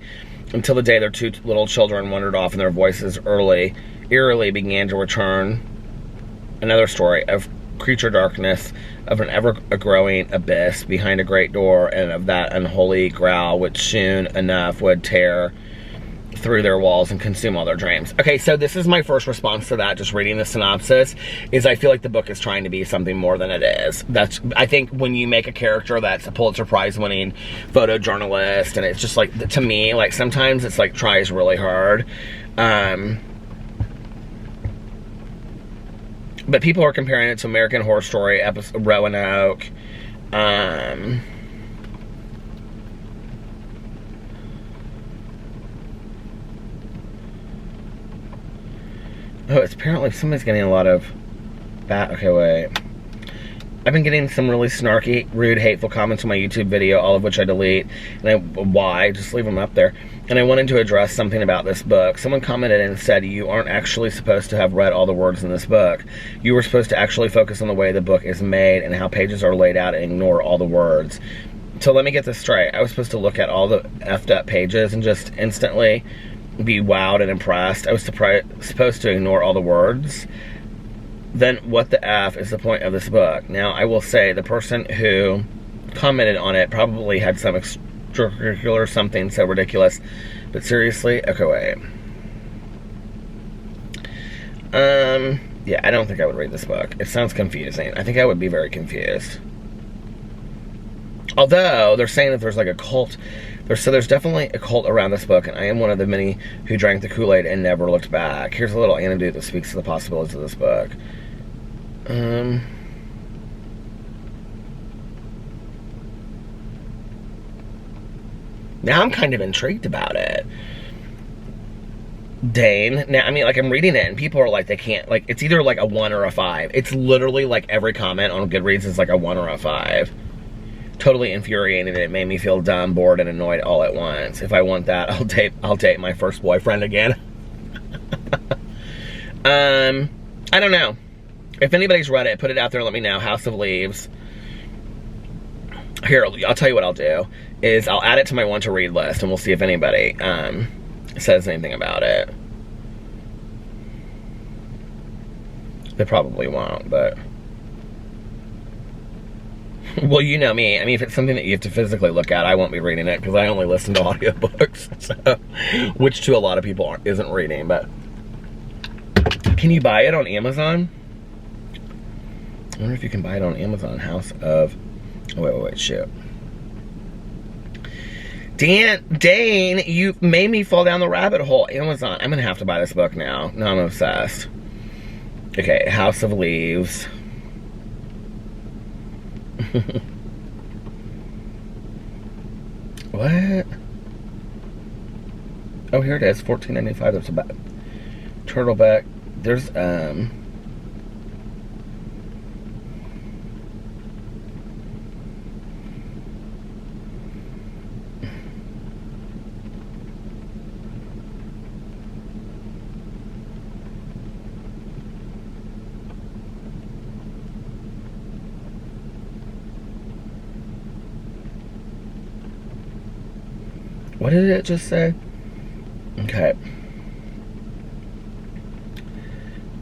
until the day their two little children wandered off and their voices eerily began to return. Another story of creature darkness, of an ever-growing abyss behind a great door, and of that unholy growl which soon enough would tear through their walls and consume all their dreams. Okay, so this is my first response to that, just reading the synopsis, is I feel like the book is trying to be something more than it is. I think when you make a character that's a Pulitzer Prize winning photojournalist, and it's just like, to me, like sometimes it's like tries really hard. But people are comparing it to American Horror Story, Roanoke. Oh, it's apparently somebody's getting a lot of bad. Okay, wait. I've been getting some really snarky, rude, hateful comments on my YouTube video, all of which I delete. And why? Just leave them up there. And I wanted to address something about this book. Someone commented and said, you aren't actually supposed to have read all the words in this book. You were supposed to actually focus on the way the book is made and how pages are laid out and ignore all the words. So let me get this straight. I was supposed to look at all the effed up pages and just instantly be wowed and impressed. I was supposed to ignore all the words. Then what the F is the point of this book? Now, I will say the person who commented on it probably had some extracurricular something so ridiculous. But seriously? Okay, wait. Yeah, I don't think I would read this book. It sounds confusing. I think I would be very confused. Although, they're saying that there's like a cult. So there's definitely a cult around this book, and I am one of the many who drank the Kool-Aid and never looked back. Here's a little anecdote that speaks to the possibilities of this book. Now I'm kind of intrigued about it. Dane. Now, I mean, like, I'm reading it, and people are like, they can't, like, it's either like a 1 or a 5. It's literally like every comment on Goodreads is like a 1 or a 5. Totally infuriating. It made me feel dumb, bored, and annoyed all at once. If I want that, I'll date my first boyfriend again. I don't know. If anybody's read it, put it out there and let me know. House of Leaves. Here, I'll tell you what I'll do. Is I'll add it to my want to read list, and we'll see if anybody says anything about it. They probably won't, but... Well, you know me. I mean, if it's something that you have to physically look at, I won't be reading it because I only listen to audiobooks, so, which to a lot of people isn't reading, but can you buy it on Amazon? I wonder if you can buy it on Amazon. House of... Oh, wait, shoot. Dane, you made me fall down the rabbit hole. Amazon. I'm going to have to buy this book now. Now I'm obsessed. Okay, House of Leaves. What? Oh, here it is. $14.95. There's a turtleback. There's what did it just say? Okay.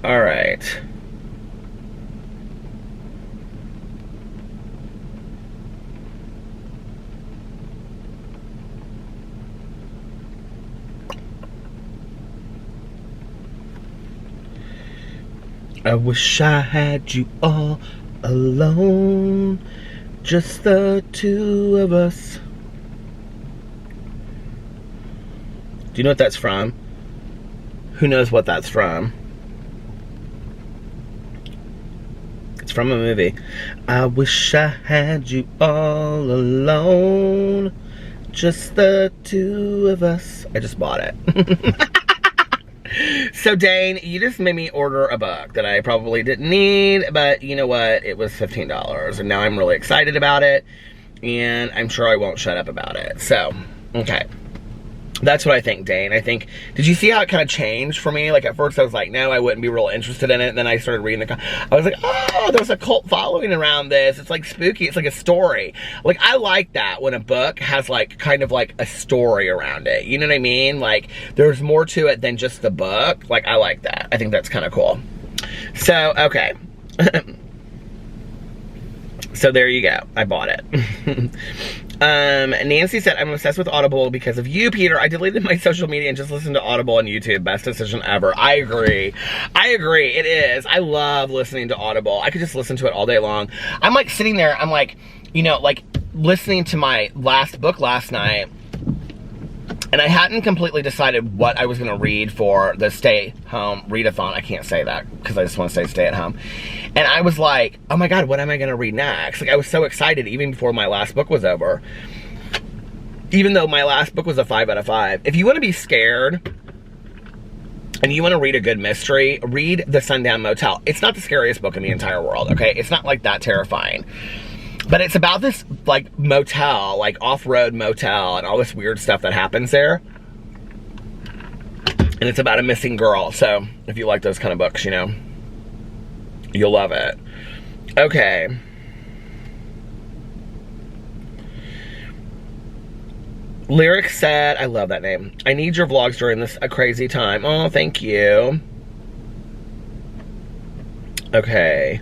All right. I wish I had you all alone, just the two of us. Do you know what that's from? Who knows what that's from? It's from a movie. I wish I had you all alone. Just the two of us. I just bought it. So Dane, you just made me order a book that I probably didn't need, but you know what? It was $15, and now I'm really excited about it, and I'm sure I won't shut up about it. So, okay. That's what I think, Dane. I think, did you see how it kind of changed for me? Like, at first I was like, no, I wouldn't be real interested in it. And then I started reading I was like, oh, there's a cult following around this. It's like spooky. It's like a story. Like, I like that when a book has like, kind of like a story around it. You know what I mean? Like, there's more to it than just the book. Like, I like that. I think that's kind of cool. So, okay. So there you go. I bought it. Nancy said, I'm obsessed with Audible because of you, Peter. I deleted my social media and just listened to Audible on YouTube. Best decision ever. I agree. I agree. It is. I love listening to Audible. I could just listen to it all day long. I'm like sitting there, I'm like, you know, like listening to my last book last night. And I hadn't completely decided what I was going to read for the stay-home readathon. I can't say that because I just want to say stay at home. And I was like, oh my God, what am I going to read next? Like, I was so excited even before my last book was over. Even though my last book was a 5 out of 5. If you want to be scared and you want to read a good mystery, read The Sundown Motel. It's not the scariest book in the entire world, okay? It's not like that terrifying. But it's about this, like, motel, like, off-road motel, and all this weird stuff that happens there. And it's about a missing girl, so if you like those kind of books, you know, you'll love it. Okay. Lyric said, I love that name. I need your vlogs during this crazy time. Oh, thank you. Okay.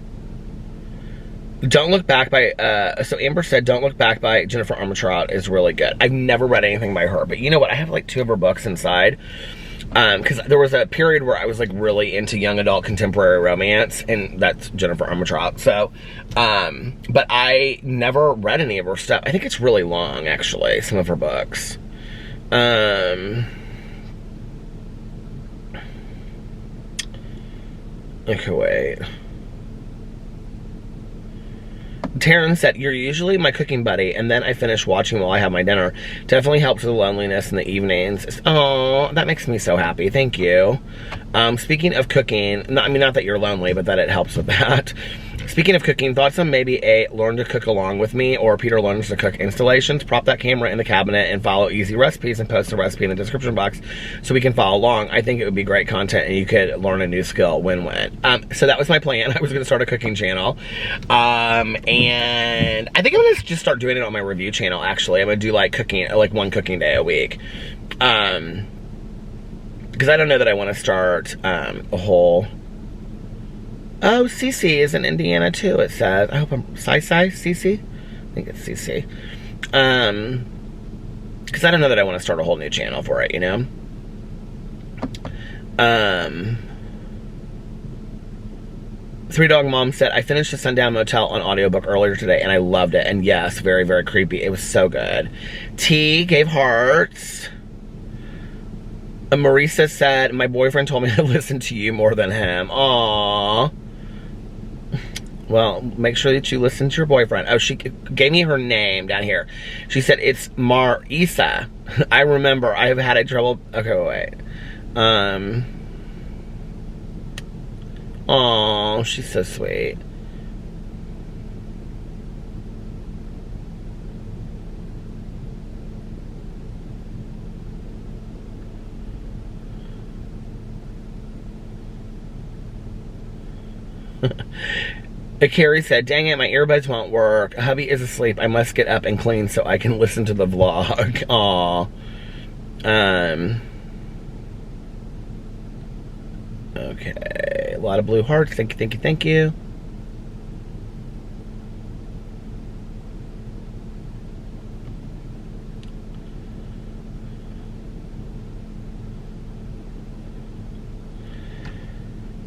Don't Look Back by, so Amber said, Don't Look Back by Jennifer Armentrout is really good. I've never read anything by her, but you know what? I have like 2 of her books inside. Because there was a period where I was like really into young adult contemporary romance, and that's Jennifer Armentrout. So, but I never read any of her stuff. I think it's really long, actually, some of her books. Okay, wait. Taryn said, you're usually my cooking buddy, and then I finish watching while I have my dinner. Definitely helps with the loneliness in the evenings. Oh, that makes me so happy. Thank you. Speaking of cooking, not that you're lonely, but that it helps with that. Speaking of cooking, thoughts on maybe a learn to cook along with me or Peter learns to cook installations? Prop that camera in the cabinet and follow easy recipes and post the recipe in the description box so we can follow along. I think it would be great content and you could learn a new skill. Win-win. So that was my plan. I was going to start a cooking channel. And I think I'm going to just start doing it on my review channel, actually. I'm going to do like cooking, like 1 cooking day a week. Because I don't know that I want to start a whole... Oh, Cece is in Indiana too, it says. I hope I'm... Cece? I think it's Cece. Because I don't know that I want to start a whole new channel for it, you know? Three Dog Mom said, I finished The Sundown Motel on audiobook earlier today, and I loved it. And yes, very, very creepy. It was so good. T gave hearts. Marisa said, my boyfriend told me to listen to you more than him. Aww. Well, make sure that you listen to your boyfriend. Oh, she gave me her name down here. She said it's Marisa. I remember I have had a trouble. Okay, wait. Oh, she's so sweet. Carrie said, dang it, my earbuds won't work. Hubby is asleep. I must get up and clean so I can listen to the vlog. Aw. Okay. A lot of blue hearts. Thank you, thank you, thank you.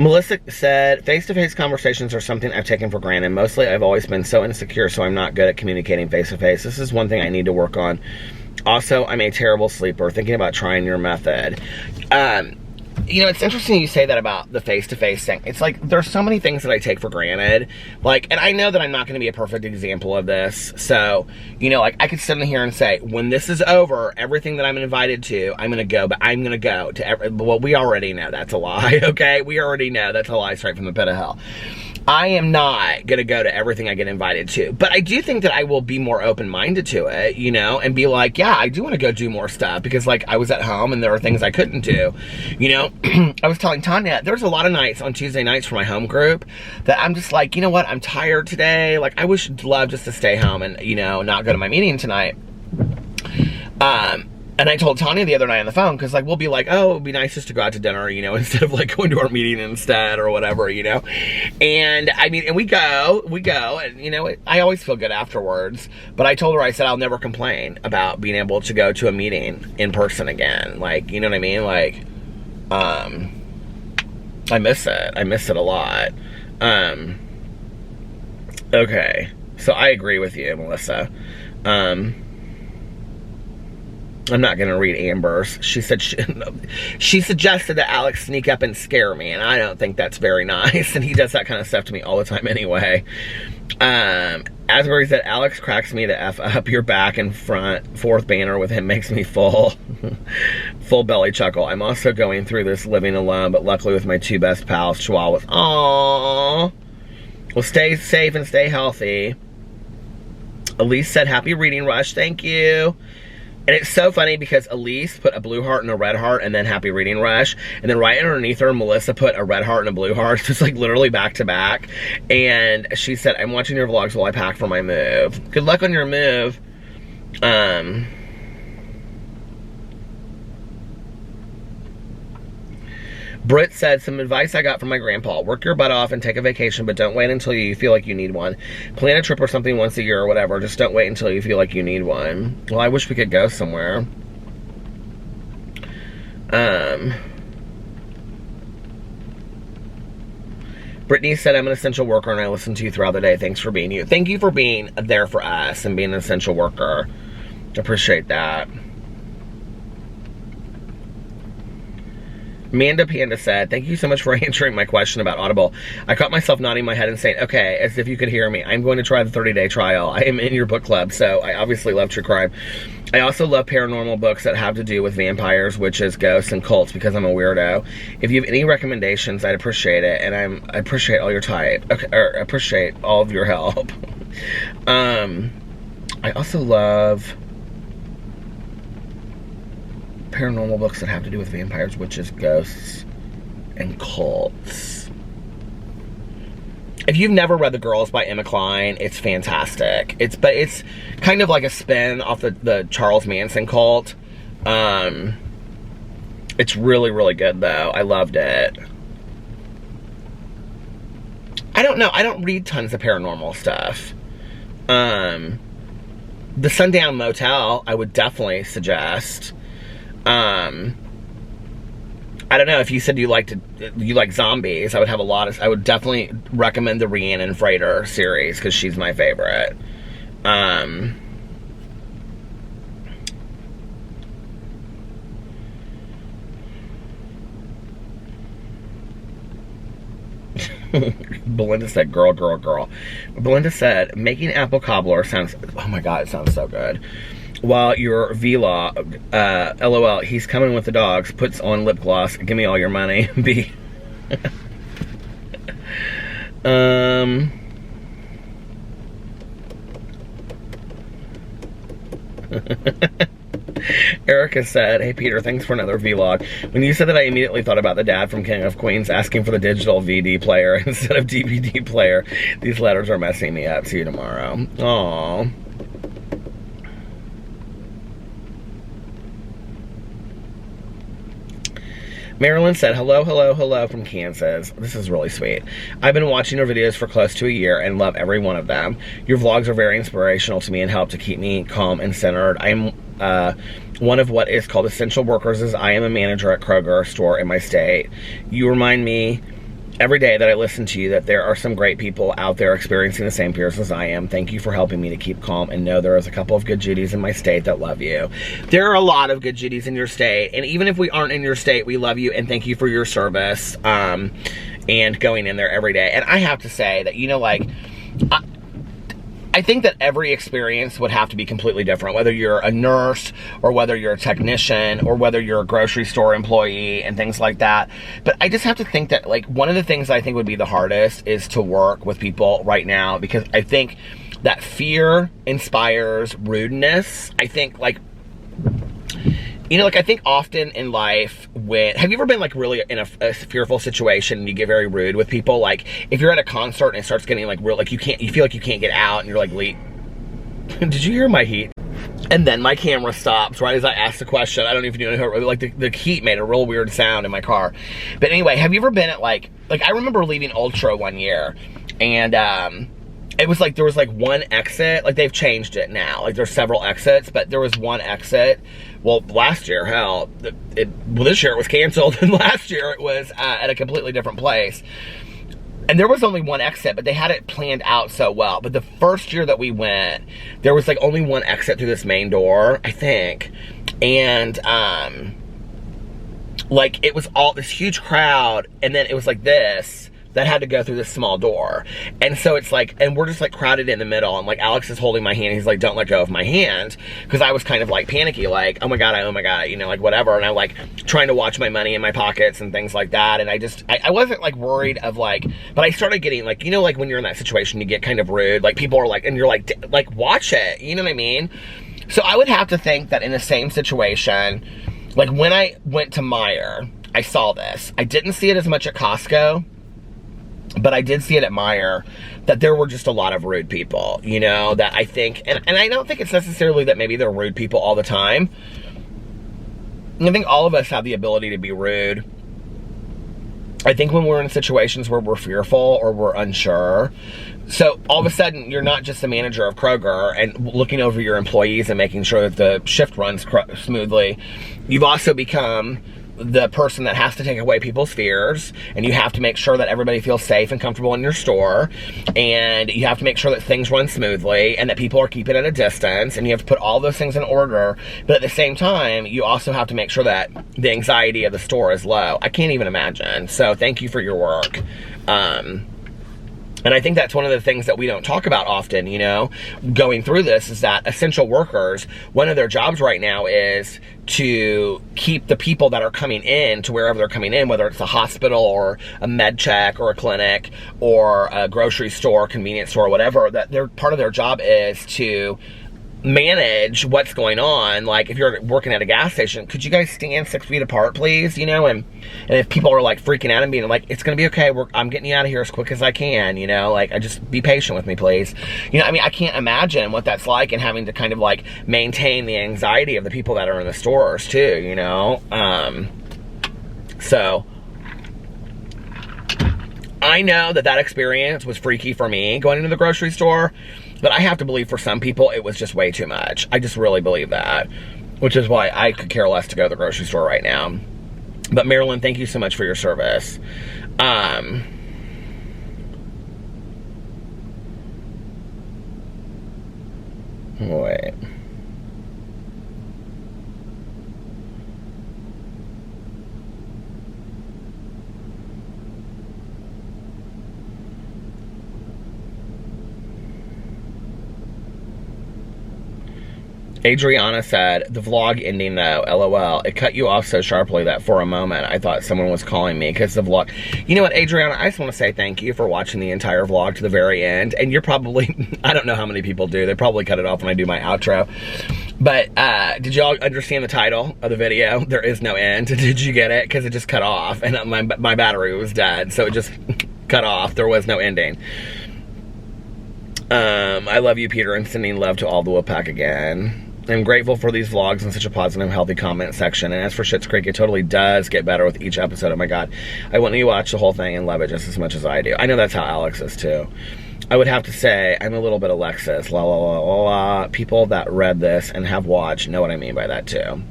Melissa said, face-to-face conversations are something I've taken for granted. Mostly, I've always been so insecure, so I'm not good at communicating face-to-face. This is one thing I need to work on. Also, I'm a terrible sleeper. Thinking about trying your method. you know, it's interesting you say that about the face-to-face thing. It's like, there's so many things that I take for granted. Like, and I know that I'm not going to be a perfect example of this. So, you know, like, I could sit in here and say, when this is over, everything that I'm invited to, I'm going to go. But I'm going to go to well, we already know that's a lie, okay? We already know that's a lie straight from the pit of hell. I am not going to go to everything I get invited to. But I do think that I will be more open-minded to it, you know, and be like, yeah, I do want to go do more stuff because, like, I was at home and there were things I couldn't do. You know, I was telling Tanya, there's a lot of nights on Tuesday nights for my home group that I'm just like, you know what, I'm tired today. Like, I would love just to stay home and, you know, not go to my meeting tonight. And I told Tanya the other night on the phone, because, like, we'll be like, oh, it would be nice just to go out to dinner, you know, instead of, like, going to our meeting instead or whatever, you know. And, I mean, and we go, and, you know, I always feel good afterwards. But I told her, I said, I'll never complain about being able to go to a meeting in person again. Like, you know what I mean? Like, I miss it. I miss it a lot. Okay. So I agree with you, Melissa. I'm not going to read Amber's. She said she suggested that Alex sneak up and scare me, and I don't think that's very nice. And he does that kind of stuff to me all the time anyway. Asbury said, Alex cracks me the F up. Your back and fourth banner with him makes me full belly chuckle. I'm also going through this living alone, but luckily with my two best pals, Chihuahuas. Aww. Well, stay safe and stay healthy. Elise said, happy reading rush. Thank you. And it's so funny because Elise put a blue heart and a red heart and then happy reading rush. And then right underneath her, Melissa put a red heart and a blue heart. Just like literally back to back. And she said, I'm watching your vlogs while I pack for my move. Good luck on your move. Britt said, some advice I got from my grandpa. Work your butt off and take a vacation, but don't wait until you feel like you need one. Plan a trip or something once a year or whatever. Just don't wait until you feel like you need one. Well, I wish we could go somewhere. Brittany said, I'm an essential worker and I listen to you throughout the day. Thanks for being you. Thank you for being there for us and being an essential worker. Appreciate that. Amanda Panda said, thank you so much for answering my question about Audible. I caught myself nodding my head and saying, okay, as if you could hear me. I'm going to try the 30-day trial. I am in your book club, so I obviously love true crime. I also love paranormal books that have to do with vampires, witches, ghosts, and cults because I'm a weirdo. If you have any recommendations, I'd appreciate it, and I appreciate all your type. Okay, or appreciate all of your help. I also love paranormal books that have to do with vampires, witches, ghosts, and cults. If you've never read The Girls by Emma Cline, it's fantastic. It's kind of like a spin off the Charles Manson cult. It's really, really good though. I loved it. I don't know. I don't read tons of paranormal stuff. The Sundown Motel, I would definitely suggest. I don't know, if you said you like zombies, I would definitely recommend the Rhiannon Frater series because she's my favorite. Belinda said, girl. Belinda said, making apple cobbler sounds, oh my god, it sounds so good. While your vlog, LOL, he's coming with the dogs, puts on lip gloss, give me all your money, B. Erica said, hey Peter, thanks for another vlog. When you said that, I immediately thought about the dad from King of Queens asking for the digital VD player instead of DVD player. These letters are messing me up. See you tomorrow. Aww. Marilyn said, hello from Kansas. This is really sweet. I've been watching your videos for close to a year and love every one of them. Your vlogs are very inspirational to me and help to keep me calm and centered. I am one of what is called essential workers, as I am a manager at Kroger store in my state. You remind me every day that I listen to you that there are some great people out there experiencing the same fears as I am. Thank you for helping me to keep calm and know there is a couple of good Judys in my state that love you. There are a lot of good Judys in your state, and even if we aren't in your state, we love you and thank you for your service and going in there every day. And I have to say that, you know, like, I think that every experience would have to be completely different, whether you're a nurse or whether you're a technician or whether you're a grocery store employee and things like that. But I just have to think that, like, one of the things I think would be the hardest is to work with people right now, because I think that fear inspires rudeness. I think, like, you know, like, I think often in life have you ever been, like, really in a fearful situation and you get very rude with people? Like, if you're at a concert and it starts getting, like, real, like, you feel like you can't get out and you're like, did you hear my heat? And then my camera stops right as I ask the question. I don't even know, like, the heat made a real weird sound in my car. But anyway, have you ever been at, like, I remember leaving Ultra one year, and, it was like, there was like one exit, like they've changed it now. Like there's several exits, but there was one exit. Well, last year, hell, this year it was canceled, and last year it was at a completely different place. And there was only one exit, but they had it planned out so well. But the first year that we went, there was like only one exit through this main door, I think. And, like, it was all this huge crowd, and then it was like this that had to go through this small door. And so it's like, and we're just like crowded in the middle, and like Alex is holding my hand, he's like, don't let go of my hand, because I was kind of like panicky, like, oh my god, you know, like whatever. And I'm like trying to watch my money in my pockets and things like that. And I wasn't like worried of like, but I started getting like, you know, like when you're in that situation, you get kind of rude, like people are like, and you're like watch it, you know what I mean? So I would have to think that in the same situation, like when I went to Meijer, I saw this. I didn't see it as much at Costco, but I did see it at Meijer, that there were just a lot of rude people, you know, that I think, and I don't think it's necessarily that maybe they're rude people all the time. I think all of us have the ability to be rude. I think when we're in situations where we're fearful or we're unsure, so all of a sudden you're not just the manager of Kroger and looking over your employees and making sure that the shift runs smoothly. You've also become the person that has to take away people's fears, and you have to make sure that everybody feels safe and comfortable in your store, and you have to make sure that things run smoothly and that people are keeping at a distance, and you have to put all those things in order. But at the same time, you also have to make sure that the anxiety of the store is low. I can't even imagine. So thank you for your work. And I think that's one of the things that we don't talk about often, you know, going through this, is that essential workers, one of their jobs right now is to keep the people that are coming in to wherever they're coming in, whether it's a hospital or a med check or a clinic or a grocery store, convenience store, whatever, that part of their job is to manage what's going on. Like, if you're working at a gas station, could you guys stand 6 feet apart, please? You know, and if people are like freaking out and being like, it's gonna be okay, I'm getting you out of here as quick as I can, you know, like, I just be patient with me, please. You know, I mean, I can't imagine what that's like, and having to kind of like maintain the anxiety of the people that are in the stores too, you know. So I know that experience was freaky for me going into the grocery store, but I have to believe for some people it was just way too much. I just really believe that, which is why I could care less to go to the grocery store right now. But Marilyn, thank you so much for your service. Wait. Adriana said, the vlog ending though, LOL. It cut you off so sharply that for a moment I thought someone was calling me because the vlog. You know what, Adriana, I just want to say thank you for watching the entire vlog to the very end. And you're probably, I don't know how many people do, they probably cut it off when I do my outro. But did y'all understand the title of the video? There is no end. Did you get it? Because it just cut off and my battery was dead, so it just cut off. There was no ending. I love you, Peter, and sending love to all the Wolfpack again. I'm grateful for these vlogs and such a positive, healthy comment section. And as for Schitt's Creek, it totally does get better with each episode. Oh my god. I want you to watch the whole thing and love it just as much as I do. I know that's how Alex is too. I would have to say, I'm a little bit Alexis. La la la la la. People that read this and have watched know what I mean by that too.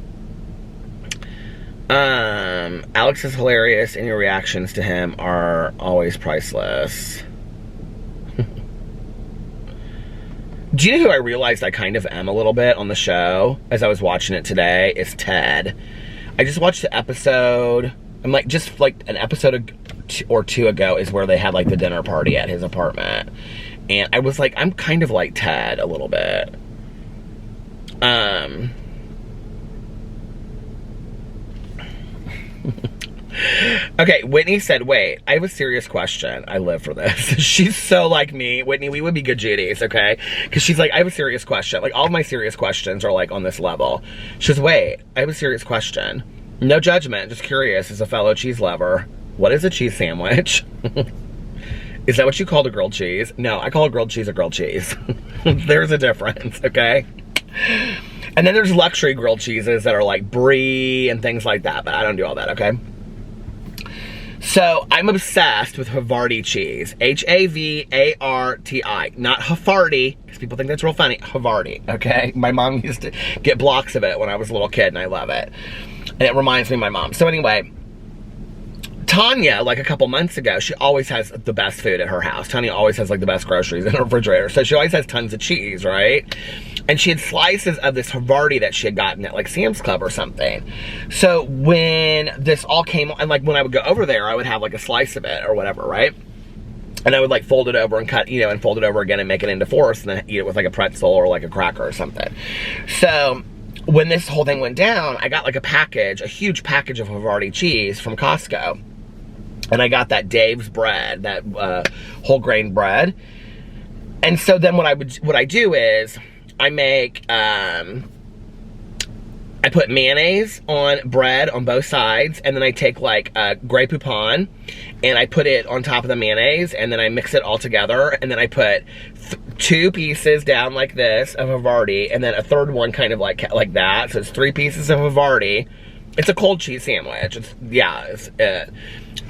Alex is hilarious and your reactions to him are always priceless. Do you know who I realized I kind of am a little bit on the show as I was watching it today? Is Ted. I just watched the episode. I'm like, just like an episode or two ago is where they had like the dinner party at his apartment. And I was like, I'm kind of like Ted a little bit. Okay, Whitney said, wait, I have a serious question. I live for this. She's so like me. Whitney, we would be good Judies, okay? Because she's like, I have a serious question. Like, all of my serious questions are like on this level. She says, wait, I have a serious question. No judgment, just curious as a fellow cheese lover. What is a cheese sandwich? Is that what you called a grilled cheese? No, I call a grilled cheese. There's a difference, okay? And then there's luxury grilled cheeses that are like brie and things like that, but I don't do all that, okay? So, I'm obsessed with Havarti cheese. H-A-V-A-R-T-I. Not Havarti, because people think that's real funny. Havarti, okay? My mom used to get blocks of it when I was a little kid, and I love it. And it reminds me of my mom. So anyway, Tanya, like a couple months ago, she always has the best food at her house. Tanya always has like the best groceries in her refrigerator. So she always has tons of cheese, right? And she had slices of this Havarti that she had gotten at like Sam's Club or something. So when this all came on, and like when I would go over there, I would have like a slice of it or whatever, right? And I would like fold it over and cut, and fold it over again and make it into fours and then eat it with like a pretzel or like a cracker or something. So when this whole thing went down, I got like a huge package of Havarti cheese from Costco. And I got that Dave's bread, that whole grain bread. And so then what I do is I make, I put mayonnaise on bread on both sides, and then I take like Grey Poupon, and I put it on top of the mayonnaise, and then I mix it all together, and then I put two pieces down like this of Havarti, and then a third one kind of like that. So it's 3 pieces of Havarti. It's a cold cheese sandwich.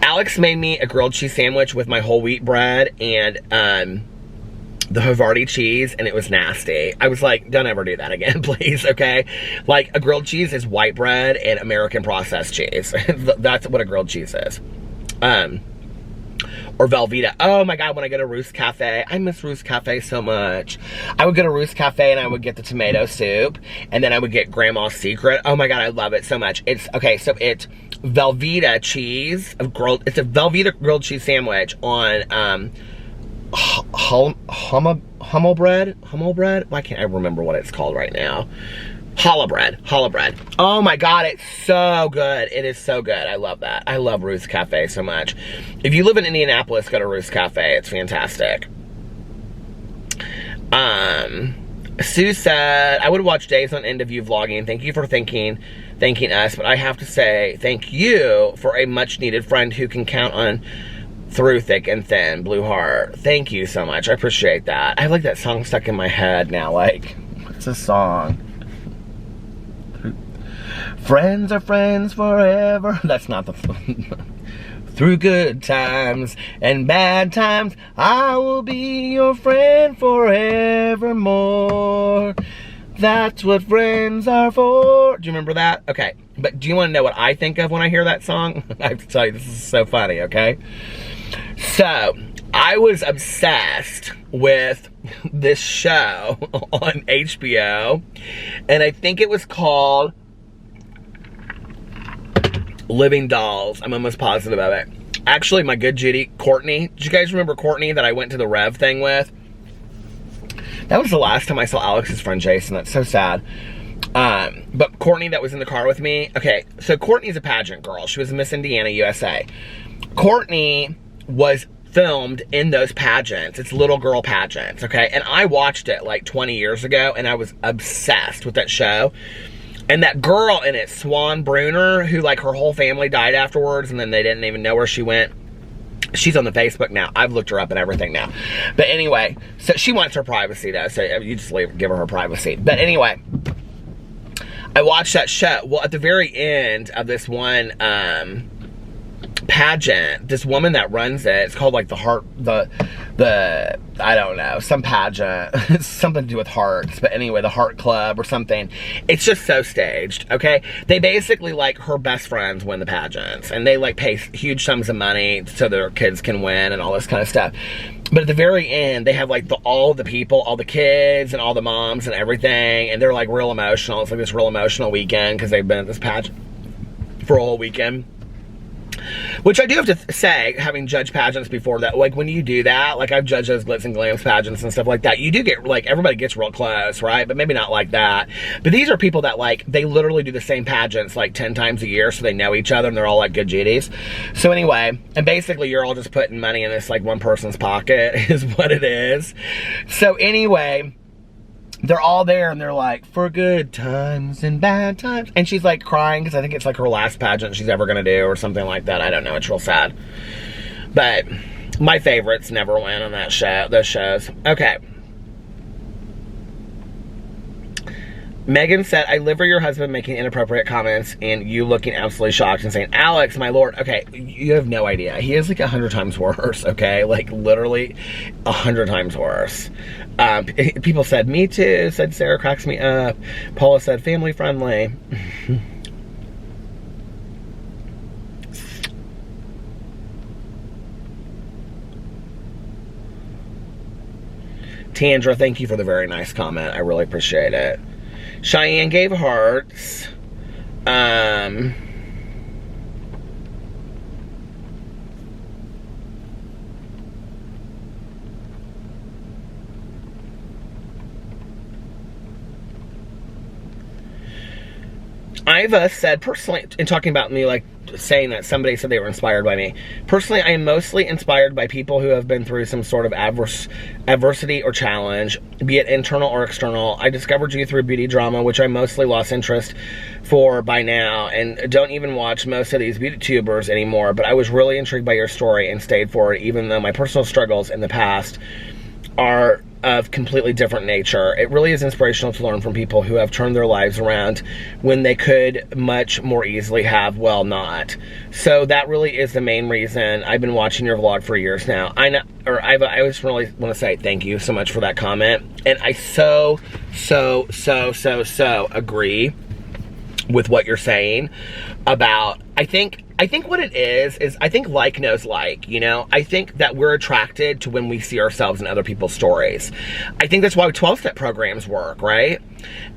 Alex made me a grilled cheese sandwich with my whole wheat bread and the Havarti cheese, and it was nasty. I was like, don't ever do that again, please, okay? Like, a grilled cheese is white bread and American processed cheese. That's what a grilled cheese is. Or Velveeta. Oh my God, when I go to Roost Cafe, I miss Roost Cafe so much. I would go to Roost Cafe and I would get the tomato soup, and then I would get Grandma's Secret. Oh my God, I love it so much. It's Velveeta cheese, it's a Velveeta grilled cheese sandwich on, Hummel bread? Why can't I remember what it's called right now? Challah bread. Oh my God, it's so good. It is so good. I love that. I love Roost Cafe so much. If you live in Indianapolis, go to Roost Cafe. It's fantastic. Sue said, I would watch days on end of you vlogging. Thank you for thanking us, but I have to say thank you for a much needed friend who can count on through thick and thin. Blue heart. Thank you so much. I appreciate that. I have like that song stuck in my head now. Like, what's the song? Friends are friends forever. That's not the through good times and bad times, I will be your friend forevermore. That's what friends are for. Do you remember that? Okay. But do you want to know what I think of when I hear that song? I have to tell you, this is so funny, okay? So, I was obsessed with this show on HBO, and I think it was called Living Dolls. I'm almost positive of it. Actually, my good Judy, Courtney. Did you guys remember Courtney that I went to the Rev thing with? That was the last time I saw Alex's friend Jason. That's so sad. But Courtney that was in the car with me. Okay, so Courtney's a pageant girl. She was Miss Indiana USA. Courtney was filmed in those pageants. It's little girl pageants, okay? And I watched it like 20 years ago, and I was obsessed with that show. And that girl in it, Swan Bruner, who like her whole family died afterwards, and then they didn't even know where she went. She's on the Facebook now. I've looked her up and everything now. But anyway, so she wants her privacy though, so you just give her privacy. But anyway, I watched that show. Well, at the very end of this one pageant. This woman that runs it, it's called like I don't know, some pageant. It's something to do with hearts, but anyway, the Heart Club or something. It's just so staged, okay? They basically, like, her best friends win the pageants, and they, like, pay huge sums of money so their kids can win and all this kind of stuff. But at the very end, they have, like, all the people, all the kids and all the moms and everything, and they're, like, real emotional. It's like this real emotional weekend because they've been at this pageant for a whole weekend. Which I do have to say, having judged pageants before, that, like, when you do that, like, I've judged those glitz and glams pageants and stuff like that, you do get, like, everybody gets real close, right? But maybe not like that. But these are people that, like, they literally do the same pageants, like, 10 times a year, so they know each other, and they're all, like, good Judies. So anyway, and basically, you're all just putting money in this, like, one person's pocket, is what it is. So anyway, they're all there, and they're like, for good times and bad times. And she's, like, crying, because I think it's, like, her last pageant she's ever going to do, or something like that. I don't know. It's real sad. But my favorites never win on that show, those shows. Okay. Megan said, I live for your husband making inappropriate comments and you looking absolutely shocked and saying, Alex, my lord. Okay, you have no idea. He is like 100 times worse, okay? Like, literally 100 times worse. People said, me too. Said, Sarah cracks me up. Paula said, family friendly. Tandra, thank you for the very nice comment. I really appreciate it. Cheyenne gave hearts. I've said personally, in talking about me, like saying that somebody said they were inspired by me. Personally, I am mostly inspired by people who have been through some sort of adversity or challenge, be it internal or external. I discovered you through beauty drama, which I mostly lost interest for by now, and don't even watch most of these beauty tubers anymore, but I was really intrigued by your story and stayed for it, even though my personal struggles in the past are of completely different nature. It really is inspirational to learn from people who have turned their lives around when they could much more easily have, well, not. So that really is the main reason I've been watching your vlog for years now. I just really want to say thank you so much for that comment. And I so agree with what you're saying about, I think what it is I think like knows like, you know? I think that we're attracted to when we see ourselves in other people's stories. I think that's why 12-step programs work, right?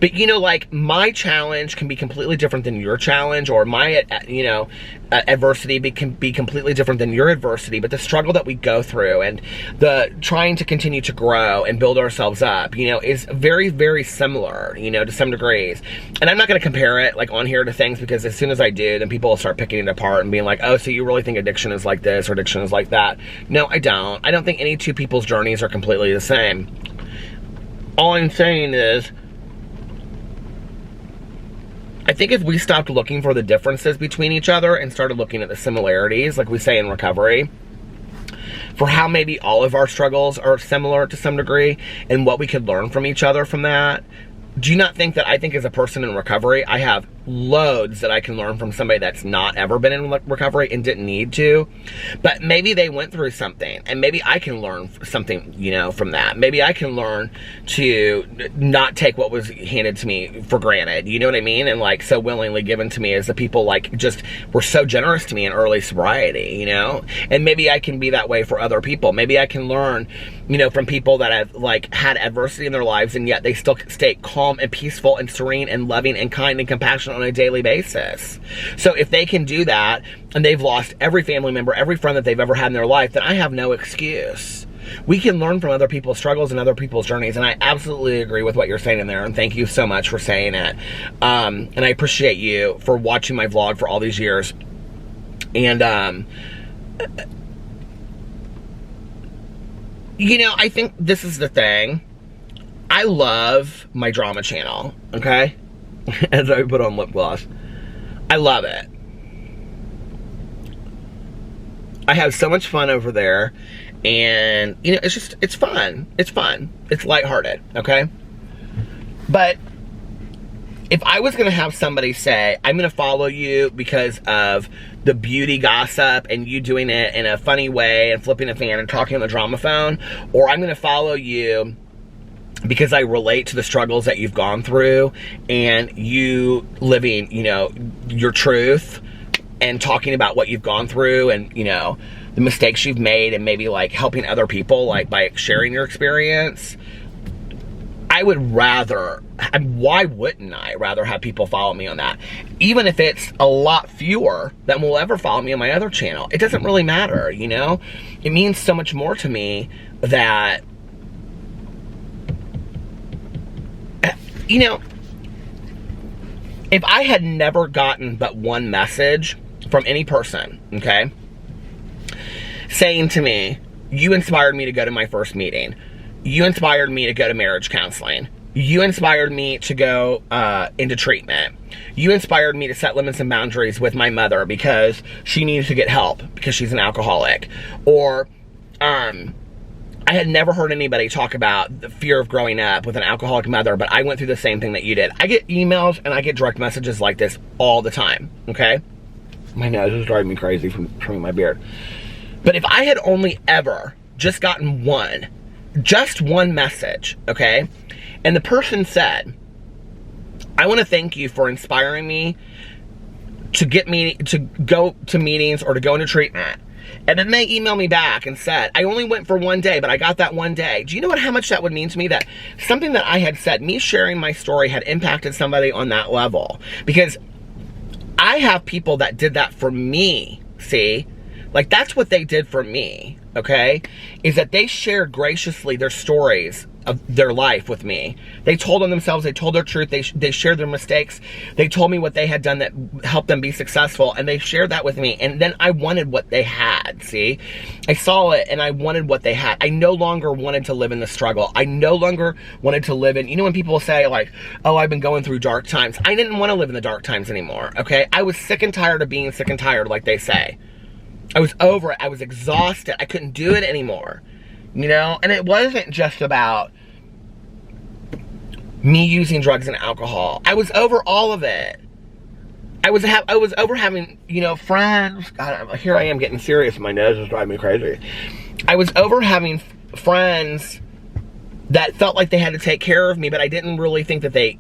But, you know, like, my challenge can be completely different than your challenge, or my, you know, adversity can be completely different than your adversity, but the struggle that we go through and the trying to continue to grow and build ourselves up, you know, is very, very similar, you know, to some degrees. And I'm not going to compare it, like, on here to things, because as soon as I do, then people will start picking it apart and being like, oh, so you really think addiction is like this or addiction is like that? No, I don't. I don't think any two people's journeys are completely the same. All I'm saying is, I think if we stopped looking for the differences between each other and started looking at the similarities, like we say in recovery, for how maybe all of our struggles are similar to some degree and what we could learn from each other from that, do you not think that I think as a person in recovery, I have loads that I can learn from somebody that's not ever been in recovery and didn't need to, but maybe they went through something and maybe I can learn something, you know, from that. Maybe I can learn to not take what was handed to me for granted, you know what I mean? And like so willingly given to me as the people like just were so generous to me in early sobriety, you know? And maybe I can be that way for other people. Maybe I can learn, you know, from people that have like had adversity in their lives and yet they still stay calm and peaceful and serene and loving and kind and compassionate on a daily basis. So if they can do that and they've lost every family member, every friend that they've ever had in their life, then I have no excuse. We can learn from other people's struggles and other people's journeys, and I absolutely agree with what you're saying in there, and thank you so much for saying it. And I appreciate you for watching my vlog for all these years. And you know, I think this is the thing. I love my drama channel, okay? As I put on lip gloss. I love it. I have so much fun over there. And, you know, it's just, it's fun. It's fun. It's lighthearted, okay? But if I was gonna have somebody say, I'm gonna follow you because of the beauty gossip and you doing it in a funny way and flipping a fan and talking on the drama phone, or I'm gonna follow you because I relate to the struggles that you've gone through and you living, you know, your truth and talking about what you've gone through and, you know, the mistakes you've made and maybe like helping other people, like by sharing your experience, I would rather, why wouldn't I rather have people follow me on that? Even if it's a lot fewer than will ever follow me on my other channel. It doesn't really matter, you know? It means so much more to me that, you know, if I had never gotten but one message from any person, okay, saying to me, you inspired me to go to my first meeting. You inspired me to go to marriage counseling. You inspired me to go into treatment. You inspired me to set limits and boundaries with my mother because she needs to get help because she's an alcoholic. Or, I had never heard anybody talk about the fear of growing up with an alcoholic mother, but I went through the same thing that you did. I get emails and I get direct messages like this all the time, okay? My nose is driving me crazy from trimming my beard. But if I had only ever just gotten just one message, okay? And the person said, I want to thank you for inspiring me to go to meetings or to go into treatment. And then they emailed me back and said, I only went for one day, but I got that one day. Do you know how much that would mean to me? That something that I had said, me sharing my story had impacted somebody on that level. Because I have people that did that for me, see? Like, that's what they did for me, okay? Is that they shared graciously their stories of their life with me. They told on themselves, they told their truth, they shared their mistakes, they told me what they had done that helped them be successful, and they shared that with me, and then I wanted what they had, see? I saw it, and I wanted what they had. I no longer wanted to live in the struggle. I no longer wanted to live in, you know when people say like, oh, I've been going through dark times. I didn't want to live in the dark times anymore, okay? I was sick and tired of being sick and tired, like they say. I was over it. I was exhausted. I couldn't do it anymore, you know? And it wasn't just about me using drugs and alcohol. I was over all of it. I was over having, you know, friends. God, here I am getting serious. My nose is driving me crazy. I was over having friends that felt like they had to take care of me, but I didn't really think that they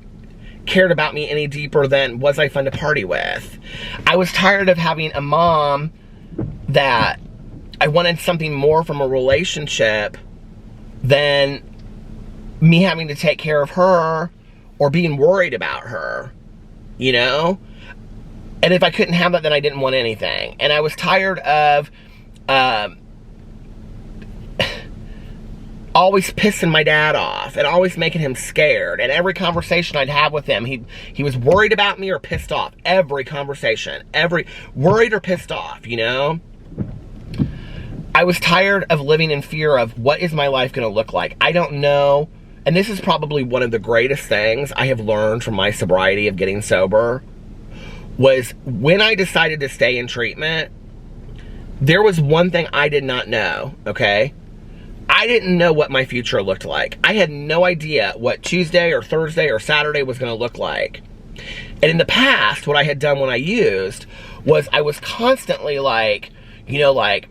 cared about me any deeper than, was I fun to party with? I was tired of having a mom that I wanted something more from a relationship than me having to take care of her or being worried about her, you know? And if I couldn't have that, then I didn't want anything. And I was tired of always pissing my dad off and always making him scared. And every conversation I'd have with him, he was worried about me or pissed off. Every conversation, worried or pissed off, you know? I was tired of living in fear of, what is my life going to look like? I don't know. And this is probably one of the greatest things I have learned from my sobriety of getting sober, was when I decided to stay in treatment, there was one thing I did not know, okay? I didn't know what my future looked like. I had no idea what Tuesday or Thursday or Saturday was going to look like. And in the past, what I had done when I used was I was constantly like, you know, like,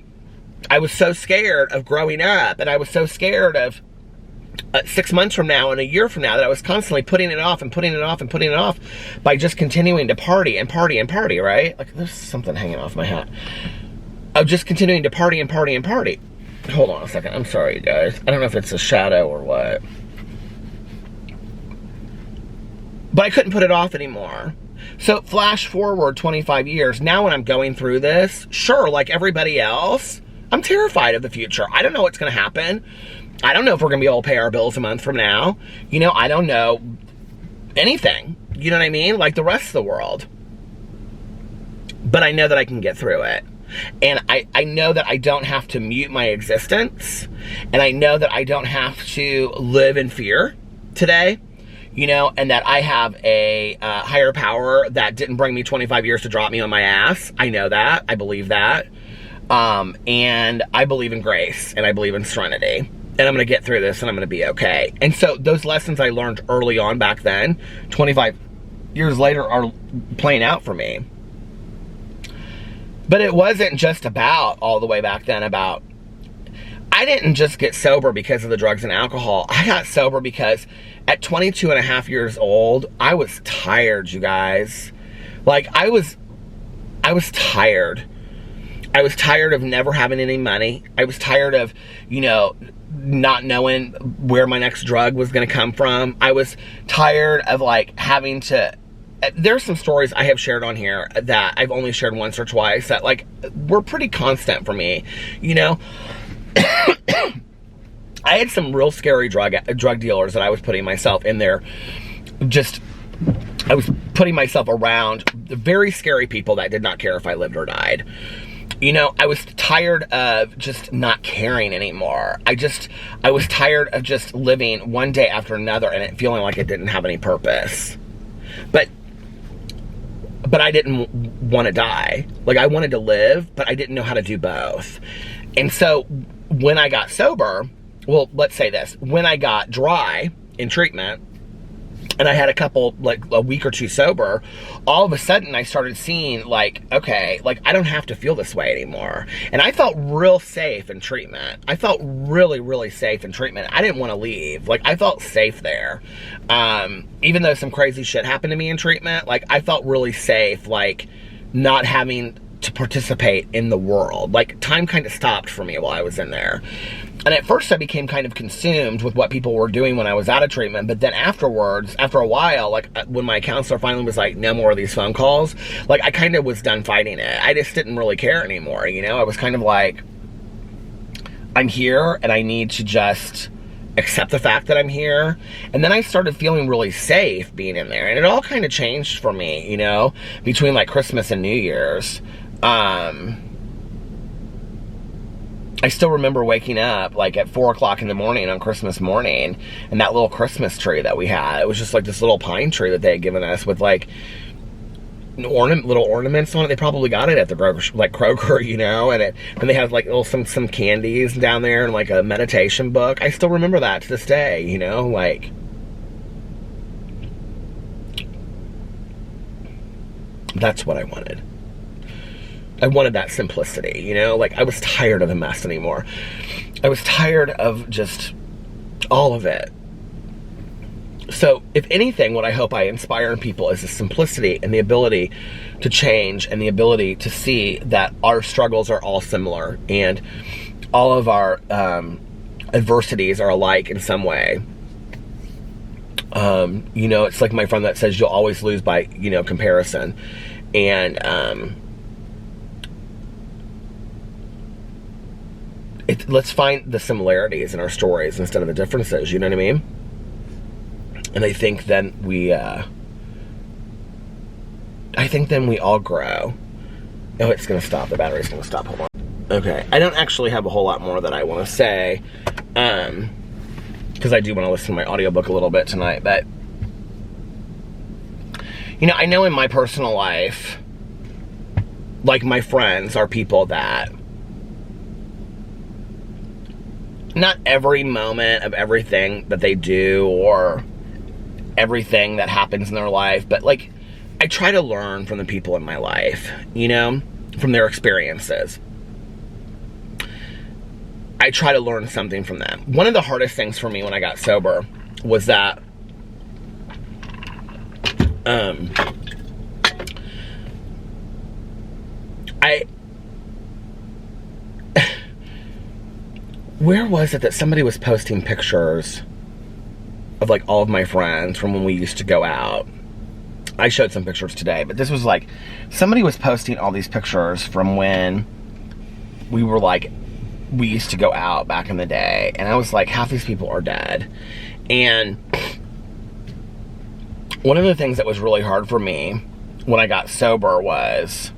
I was so scared of growing up, and I was so scared of 6 months from now and a year from now that I was constantly putting it off and putting it off and putting it off by just continuing to party and party and party, right? Like, there's something hanging off my hat. Of just continuing to party and party and party. Hold on a second. I'm sorry, you guys. I don't know if it's a shadow or what. But I couldn't put it off anymore. So flash forward 25 years. Now when I'm going through this, sure, like everybody else, I'm terrified of the future. I don't know what's going to happen. I don't know if we're going to be able to pay our bills a month from now. You know, I don't know anything. You know what I mean? Like the rest of the world. But I know that I can get through it. And I know that I don't have to mute my existence. And I know that I don't have to live in fear today. You know, and that I have a higher power that didn't bring me 25 years to drop me on my ass. I know that. I believe that. And I believe in grace. And I believe in serenity. And I'm going to get through this and I'm going to be okay. And so those lessons I learned early on back then, 25 years later are playing out for me. But it wasn't just about, all the way back then, about, I didn't just get sober because of the drugs and alcohol. I got sober because at 22 and a half years old, I was tired, you guys. Like, I was tired. I was tired of never having any money. I was tired of, you know, not knowing where my next drug was going to come from. I was tired of, like, having to... There's some stories I have shared on here that I've only shared once or twice that, like, were pretty constant for me, you know? I had some real scary drug dealers that I was putting myself in there. I was putting myself around very scary people that did not care if I lived or died. You know, I was tired of just not caring anymore. I was tired of just living one day after another and it feeling like it didn't have any purpose. But I didn't want to die. Like, I wanted to live, but I didn't know how to do both. And so when I got sober, well, let's say this, when I got dry in treatment, and I had a week or two sober, all of a sudden I started seeing, like, okay, like, I don't have to feel this way anymore. And I felt real safe in treatment. I felt really, really safe in treatment. I didn't want to leave. Like, I felt safe there. Even though some crazy shit happened to me in treatment, like, I felt really safe, like, not having to participate in the world. Like, time kind of stopped for me while I was in there. And at first I became kind of consumed with what people were doing when I was out of treatment, but then afterwards, after a while, like, when my counselor finally was like, no more of these phone calls, like, I kind of was done fighting it. I just didn't really care anymore, you know? I was kind of like, I'm here and I need to just accept the fact that I'm here. And then I started feeling really safe being in there, and it all kind of changed for me, you know, between, like, Christmas and New Year's. I still remember waking up, like, at 4 o'clock in the morning on Christmas morning, and that little Christmas tree that we had, it was just like this little pine tree that they had given us with, like, little ornaments on it. They probably got it at the Kroger, you know, and they had, like, some candies down there and, like, a meditation book. I still remember that to this day, you know, like, that's what I wanted. I wanted that simplicity, you know? Like, I was tired of the mess anymore. I was tired of just all of it. So, if anything, what I hope I inspire in people is the simplicity and the ability to change and the ability to see that our struggles are all similar and all of our adversities are alike in some way. You know, it's like my friend that says you'll always lose by, you know, comparison. And, let's find the similarities in our stories instead of the differences, you know what I mean? And I think then we all grow. Oh, it's gonna stop. The battery's gonna stop. Hold on. Okay, I don't actually have a whole lot more that I want to say, because I do want to listen to my audiobook a little bit tonight, but, you know, I know in my personal life, like, my friends are people that not every moment of everything that they do or everything that happens in their life, but, like, I try to learn from the people in my life, you know, from their experiences. I try to learn something from them. One of the hardest things for me when I got sober was that where was it that somebody was posting pictures of, like, all of my friends from when we used to go out? I showed some pictures today, but this was like, somebody was posting all these pictures from when we were, like, we used to go out back in the day, and I was like, half these people are dead. And one of the things that was really hard for me when I got sober was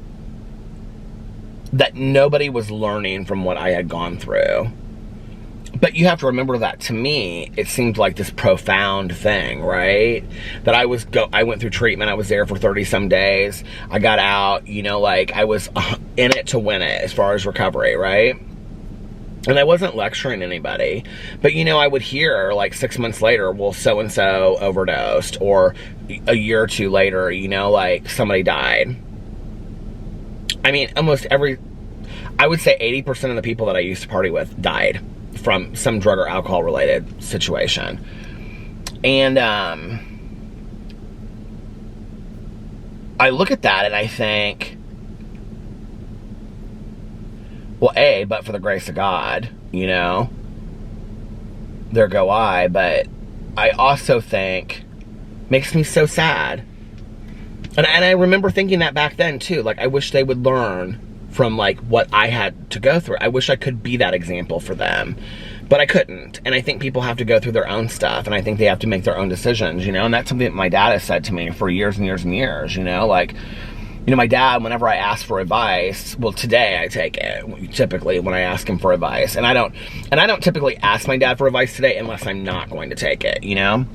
that nobody was learning from what I had gone through. But you have to remember that, to me, it seemed like this profound thing, right? That I went through treatment, I was there for 30 some days, I got out, you know, like, I was in it to win it as far as recovery, right? And I wasn't lecturing anybody, but you know, I would hear like 6 months later, well, so-and-so overdosed, or a year or two later, you know, like somebody died. I mean, I would say 80% of the people that I used to party with died from some drug or alcohol related situation. And I look at that and I think, well, but for the grace of God, you know, there go I. But I also think, makes me so sad. And I remember thinking that back then too. Like, I wish they would learn from like what I had to go through. I wish I could be that example for them, but I couldn't. And I think people have to go through their own stuff, and I think they have to make their own decisions, you know. And that's something that my dad has said to me for years and years and years, you know. Like, you know, my dad, whenever I ask for advice, well, today I take it, typically, when I ask him for advice. And I don't typically ask my dad for advice today unless I'm not going to take it, you know.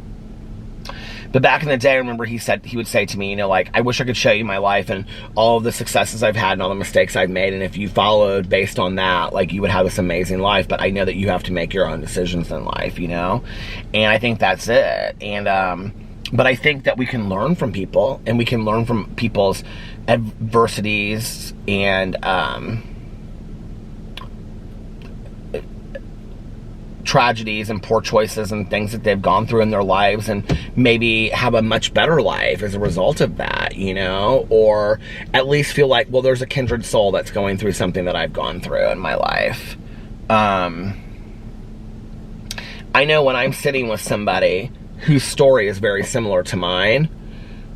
But back in the day, I remember he would say to me, you know, like, I wish I could show you my life and all of the successes I've had and all the mistakes I've made. And if you followed based on that, like, you would have this amazing life. But I know that you have to make your own decisions in life, you know? And I think that's it. And, but I think that we can learn from people, and we can learn from people's adversities and, tragedies and poor choices and things that they've gone through in their lives, and maybe have a much better life as a result of that, you know, or at least feel like, well, there's a kindred soul that's going through something that I've gone through in my life. I know when I'm sitting with somebody whose story is very similar to mine,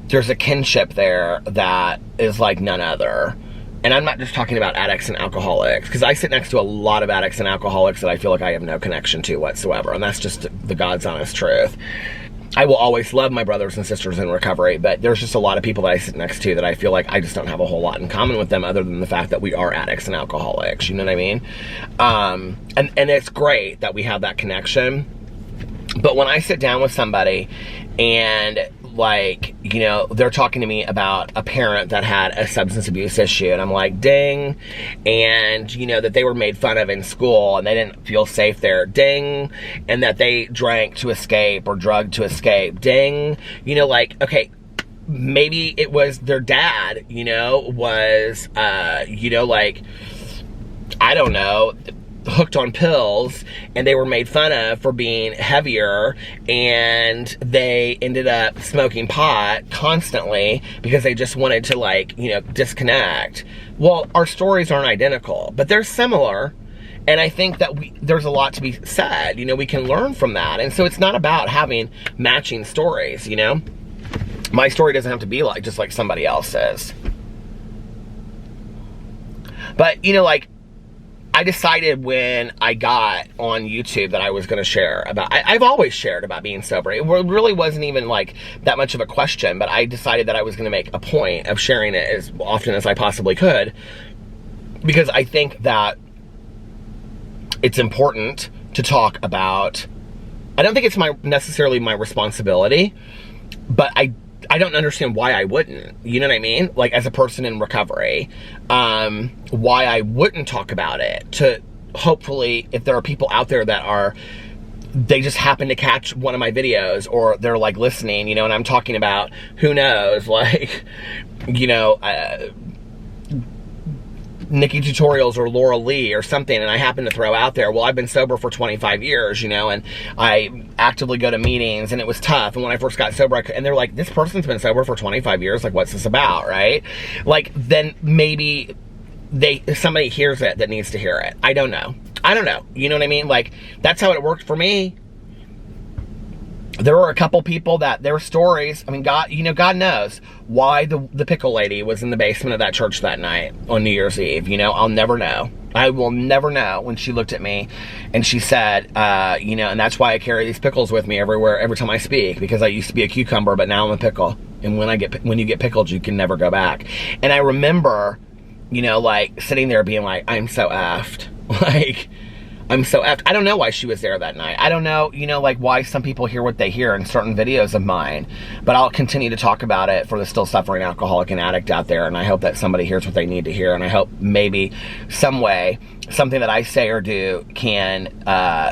there's a kinship there that is like none other. And I'm not just talking about addicts and alcoholics, because I sit next to a lot of addicts and alcoholics that I feel like I have no connection to whatsoever, and that's just the God's honest truth. I will always love my brothers and sisters in recovery, but there's just a lot of people that I sit next to that I feel like I just don't have a whole lot in common with them, other than the fact that we are addicts and alcoholics, you know what I mean? And it's great that we have that connection, but when I sit down with somebody and, like, you know, they're talking to me about a parent that had a substance abuse issue, and I'm like, ding. And, you know, that they were made fun of in school and they didn't feel safe there, ding. And that they drank to escape or drugged to escape, ding. You know, like, okay, maybe it was their dad, you know, was, you know, like, I don't know, hooked on pills, and they were made fun of for being heavier, and they ended up smoking pot constantly because they just wanted to, like, you know, disconnect. Well, our stories aren't identical, but they're similar, and I think that there's a lot to be said, you know, we can learn from that. And so it's not about having matching stories, you know. My story doesn't have to be like just like somebody else's. But, you know, like, I decided when I got on YouTube that I was going to share about, I've always shared about being sober. It really wasn't even like that much of a question, but I decided that I was going to make a point of sharing it as often as I possibly could, because I think that it's important to talk about. I don't think it's necessarily my responsibility, but I don't understand why I wouldn't, you know what I mean? Like, as a person in recovery, why I wouldn't talk about it, to hopefully, if there are people out there that they just happen to catch one of my videos, or they're like listening, you know, and I'm talking about, who knows, like, you know, Nikki Tutorials or Laura Lee or something, and I happen to throw out there, well, I've been sober for 25 years, you know, and I actively go to meetings, and it was tough, and when I first got sober, and they're like, this person's been sober for 25 years, like, what's this about, right? Like, then maybe somebody hears it that needs to hear it. I don't know, you know what I mean? Like, that's how it worked for me. There were a couple people that their stories, I mean, God, you know, God knows why the pickle lady was in the basement of that church that night on New Year's Eve. You know, I'll never know. I will never know when she looked at me and she said, you know, and that's why I carry these pickles with me every time I speak, because I used to be a cucumber, but now I'm a pickle. And when you get pickled, you can never go back. And I remember, you know, like, sitting there being like, I'm so effed. Like, I'm so effed. I don't know why she was there that night. I don't know, you know, like why some people hear what they hear in certain videos of mine, but I'll continue to talk about it for the still suffering alcoholic and addict out there, and I hope that somebody hears what they need to hear, and I hope maybe some way, something that I say or do can,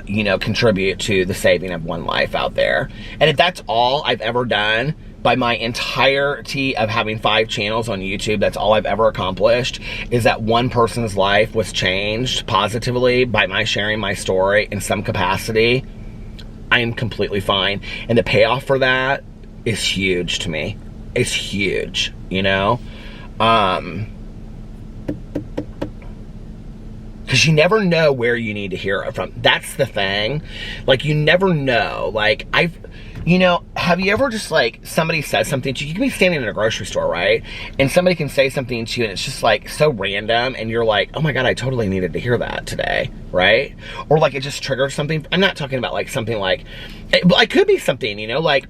you know, contribute to the saving of one life out there. And if that's all I've ever done, by my entirety of having 5 channels on YouTube, that's all I've ever accomplished, is that one person's life was changed positively by my sharing my story in some capacity, I am completely fine. And the payoff for that is huge to me. It's huge, you know? Because you never know where you need to hear it from. That's the thing. Like, you never know. Like, you know, have you ever just, like, somebody says something to you? You can be standing in a grocery store, right? And somebody can say something to you, and it's just, like, so random, and you're like, oh my God, I totally needed to hear that today, right? Or, like, it just triggers something. I'm not talking about, like, something like, it could be something, you know, like,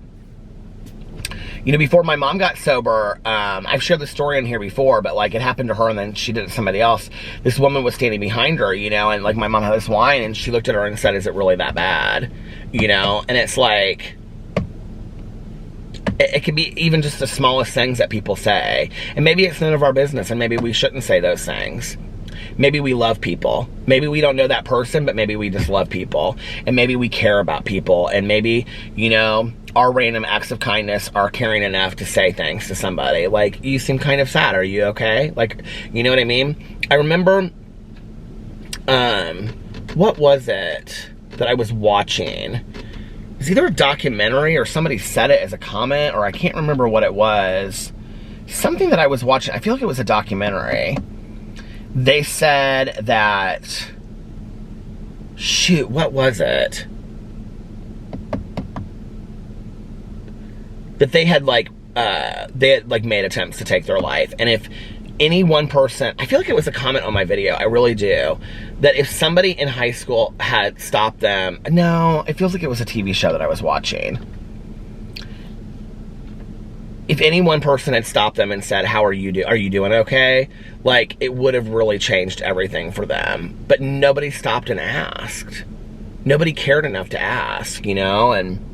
you know, before my mom got sober, I've shared the story in here before, but, like, it happened to her, and then she did it to somebody else. This woman was standing behind her, you know, and, like, my mom had this wine, and she looked at her and said, is it really that bad? You know? And it's like, it can be even just the smallest things that people say. And maybe it's none of our business, and maybe we shouldn't say those things. Maybe we love people. Maybe we don't know that person, but maybe we just love people. And maybe we care about people. And maybe, you know, our random acts of kindness are caring enough to say things to somebody. Like, you seem kind of sad. Are you okay? Like, you know what I mean? I remember, what was it that I was watching? It was either a documentary or somebody said it as a comment, or I can't remember what it was. Something that I was watching. I feel like it was a documentary. They said that, shoot, what was it? That they had made attempts to take their life. And if any one person, I feel like it was a comment on my video, I really do, that if somebody in high school had stopped them, no, it feels like it was a TV show that I was watching. If any one person had stopped them and said, how are you doing okay? Like, it would have really changed everything for them. But nobody stopped and asked. Nobody cared enough to ask, you know? And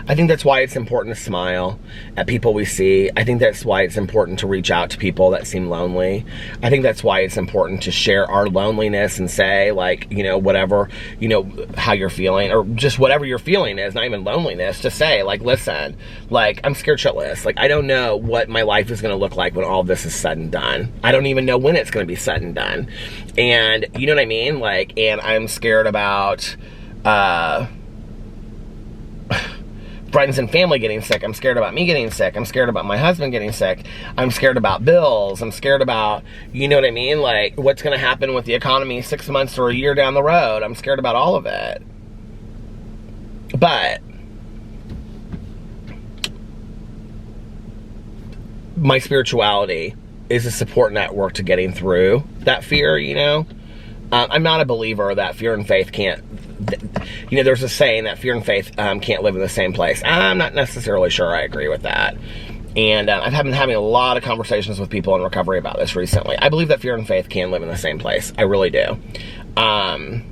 I think that's why it's important to smile at people we see. I think that's why it's important to reach out to people that seem lonely. I think that's why it's important to share our loneliness and say, like, you know, whatever, you know, how you're feeling, or just whatever you're feeling is, not even loneliness, to say, like, listen, like, I'm scared shitless. Like, I don't know what my life is going to look like when all this is said and done. I don't even know when it's going to be said and done. And, you know what I mean? Like, and I'm scared about, friends and family getting sick. I'm scared about me getting sick. I'm scared about my husband getting sick. I'm scared about bills. I'm scared about, you know what I mean? Like, what's going to happen with the economy 6 months or a year down the road. I'm scared about all of it. But my spirituality is a support network to getting through that fear, you know? I'm not a believer that fear and faith can't, you know, there's a saying that fear and faith can't live in the same place. I'm not necessarily sure I agree with that. And I've been having a lot of conversations with people in recovery about this recently. I believe that fear and faith can live in the same place. I really do. I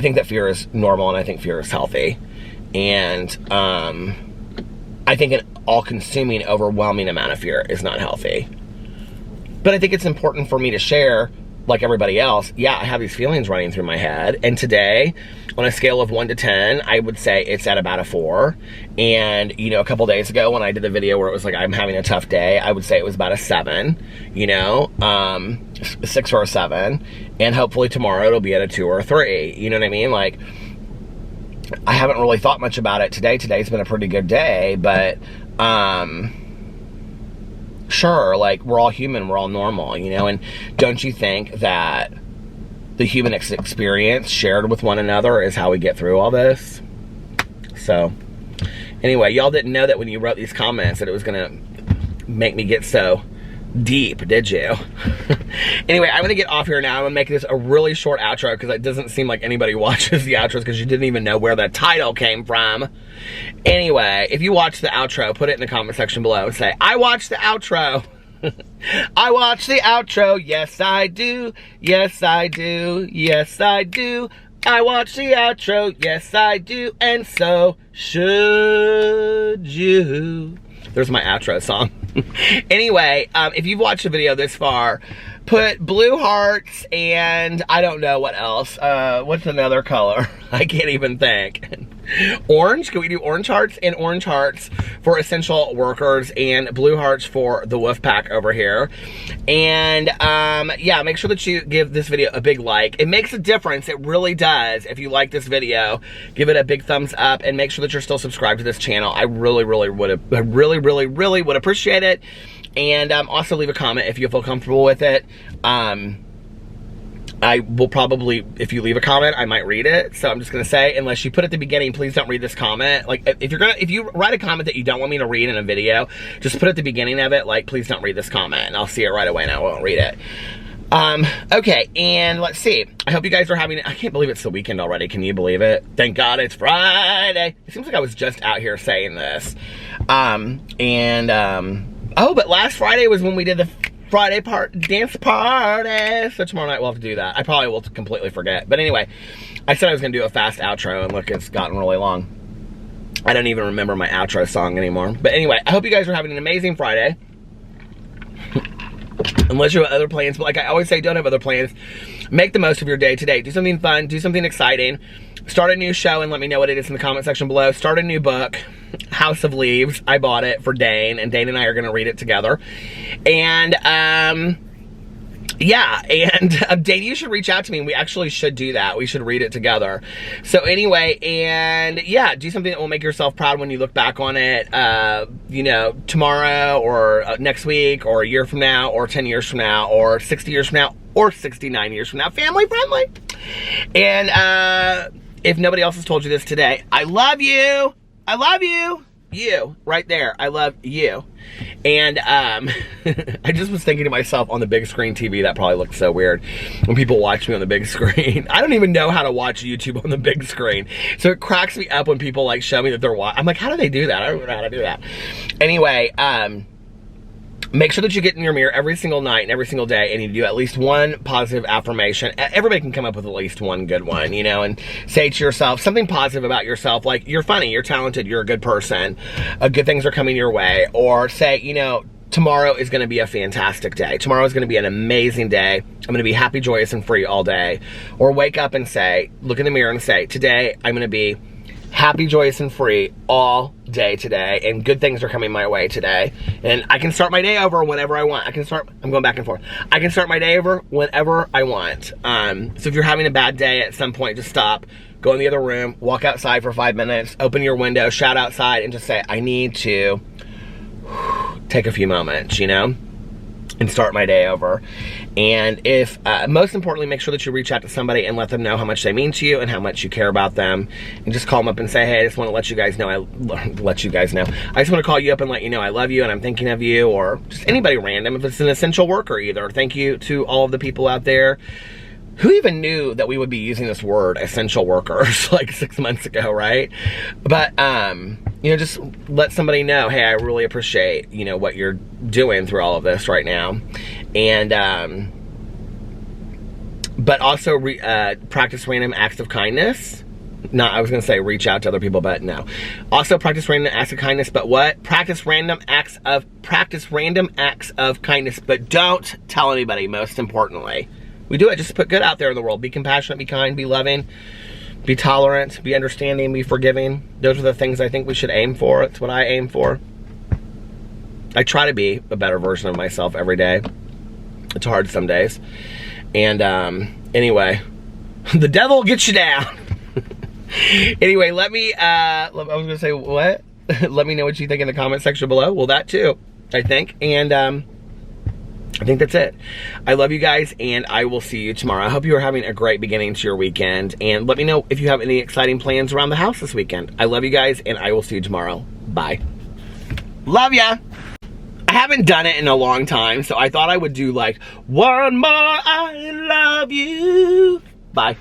think that fear is normal, and I think fear is healthy. And I think an all-consuming, overwhelming amount of fear is not healthy. But I think it's important for me to share, like everybody else, yeah, I have these feelings running through my head. And today, on a scale of 1 to 10, I would say it's at about a 4. And, you know, a couple days ago when I did the video where it was like, I'm having a tough day, I would say it was about a 7, you know, 6 or a 7. And hopefully tomorrow it'll be at a 2 or a 3. You know what I mean? Like, I haven't really thought much about it today. Today's been a pretty good day, but, sure, like, we're all human, we're all normal, you know, and don't you think that the human experience shared with one another is how we get through all this? So, anyway, y'all didn't know that when you wrote these comments that it was going to make me get so deep, did you? Anyway, I'm gonna get off here now. I'm gonna make this a really short outro because it doesn't seem like anybody watches the outros because you didn't even know where the title came from. Anyway, if you watch the outro, put it in the comment section below and say, I watched the outro. I watch the outro, yes I do, yes I do, yes I do. I watch the outro, yes I do, and so should you. There's my outro song. Anyway, if you've watched the video this far, put blue hearts and I don't know what else. What's another color? I can't even think. Orange? Can we do orange hearts? And orange hearts for essential workers and blue hearts for the wolf pack over here. And yeah, make sure that you give this video a big like. It makes a difference. It really does. If you like this video, give it a big thumbs up and make sure that you're still subscribed to this channel. I really would appreciate it. And also leave a comment if you feel comfortable with it. I will probably, if you leave a comment, I might read it. So I'm just gonna say, unless you put at the beginning, please don't read this comment. Like, if you write a comment that you don't want me to read in a video, just put at the beginning of it, like, please don't read this comment, and I'll see it right away and I won't read it. Okay, and let's see. I hope you guys are having, I can't believe it's the weekend already. Can you believe it? Thank God it's Friday. It seems like I was just out here saying this. Oh, but last Friday was when we did the Friday dance party. So tomorrow night we'll have to do that. I probably will completely forget. But anyway, I said I was going to do a fast outro, and look, it's gotten really long. I don't even remember my outro song anymore. But anyway, I hope you guys are having an amazing Friday. Unless you have other plans. But like I always say, don't have other plans. Make the most of your day today. Do something fun. Do something exciting. Start a new show and let me know what it is in the comment section below. Start a new book, House of Leaves. I bought it for Dane, and Dane and I are going to read it together. And, yeah, and Dane, you should reach out to me. We actually should do that. We should read it together. So anyway, and yeah, do something that will make yourself proud when you look back on it, you know, tomorrow or next week or a year from now or 10 years from now or 60 years from now or 69 years from now. Family friendly. And, if nobody else has told you this today, I love you. I love you. You, right there. I love you. And I just was thinking to myself, on the big screen TV, that probably looked so weird when people watch me on the big screen. I don't even know how to watch YouTube on the big screen. So it cracks me up when people like show me that they're watching. I'm like, how do they do that? I don't know how to do that. Anyway, make sure that you get in your mirror every single night and every single day and you do at least one positive affirmation. Everybody can come up with at least one good one, you know, and say to yourself something positive about yourself, like you're funny, you're talented, you're a good person, good things are coming your way. Or say, you know, tomorrow is going to be a fantastic day. Tomorrow is going to be an amazing day. I'm going to be happy, joyous, and free all day. Or wake up and say, look in the mirror and say, today I'm going to be happy, joyous, and free all day today, and good things are coming my way today. And I can start my day over whenever I want. I'm going back and forth. I can start my day over whenever I want. So if you're having a bad day at some point, just stop, go in the other room, walk outside for 5 minutes, open your window, shout outside, and just say, I need to take a few moments, you know, and start my day over. And if, most importantly, make sure that you reach out to somebody and let them know how much they mean to you and how much you care about them. And just call them up and say, hey, I just want to let you guys know, I just want to call you up and let you know I love you and I'm thinking of you. Or just anybody random, if it's an essential worker either. Thank you to all of the people out there. Who even knew that we would be using this word, essential workers, like 6 months ago, right? But, you know, just let somebody know, hey, I really appreciate, you know, what you're doing through all of this right now. And, but also practice random acts of kindness. I was going to say reach out to other people, but no. Also practice random acts of kindness, but what? Practice random acts of kindness, but don't tell anybody, most importantly. We do it, just put good out there in the world. Be compassionate, be kind, be loving, be tolerant, be understanding, be forgiving. Those are the things I think we should aim for. It's what I aim for. I try to be a better version of myself every day. It's hard some days. And anyway, the devil gets you down. Anyway, let me, I was going to say, what? Let me know what you think in the comment section below. Well, that too, I think. And I think that's it. I love you guys, and I will see you tomorrow. I hope you are having a great beginning to your weekend, and let me know if you have any exciting plans around the house this weekend. I love you guys, and I will see you tomorrow. Bye. Love ya! I haven't done it in a long time, so I thought I would do like, one more I love you. Bye.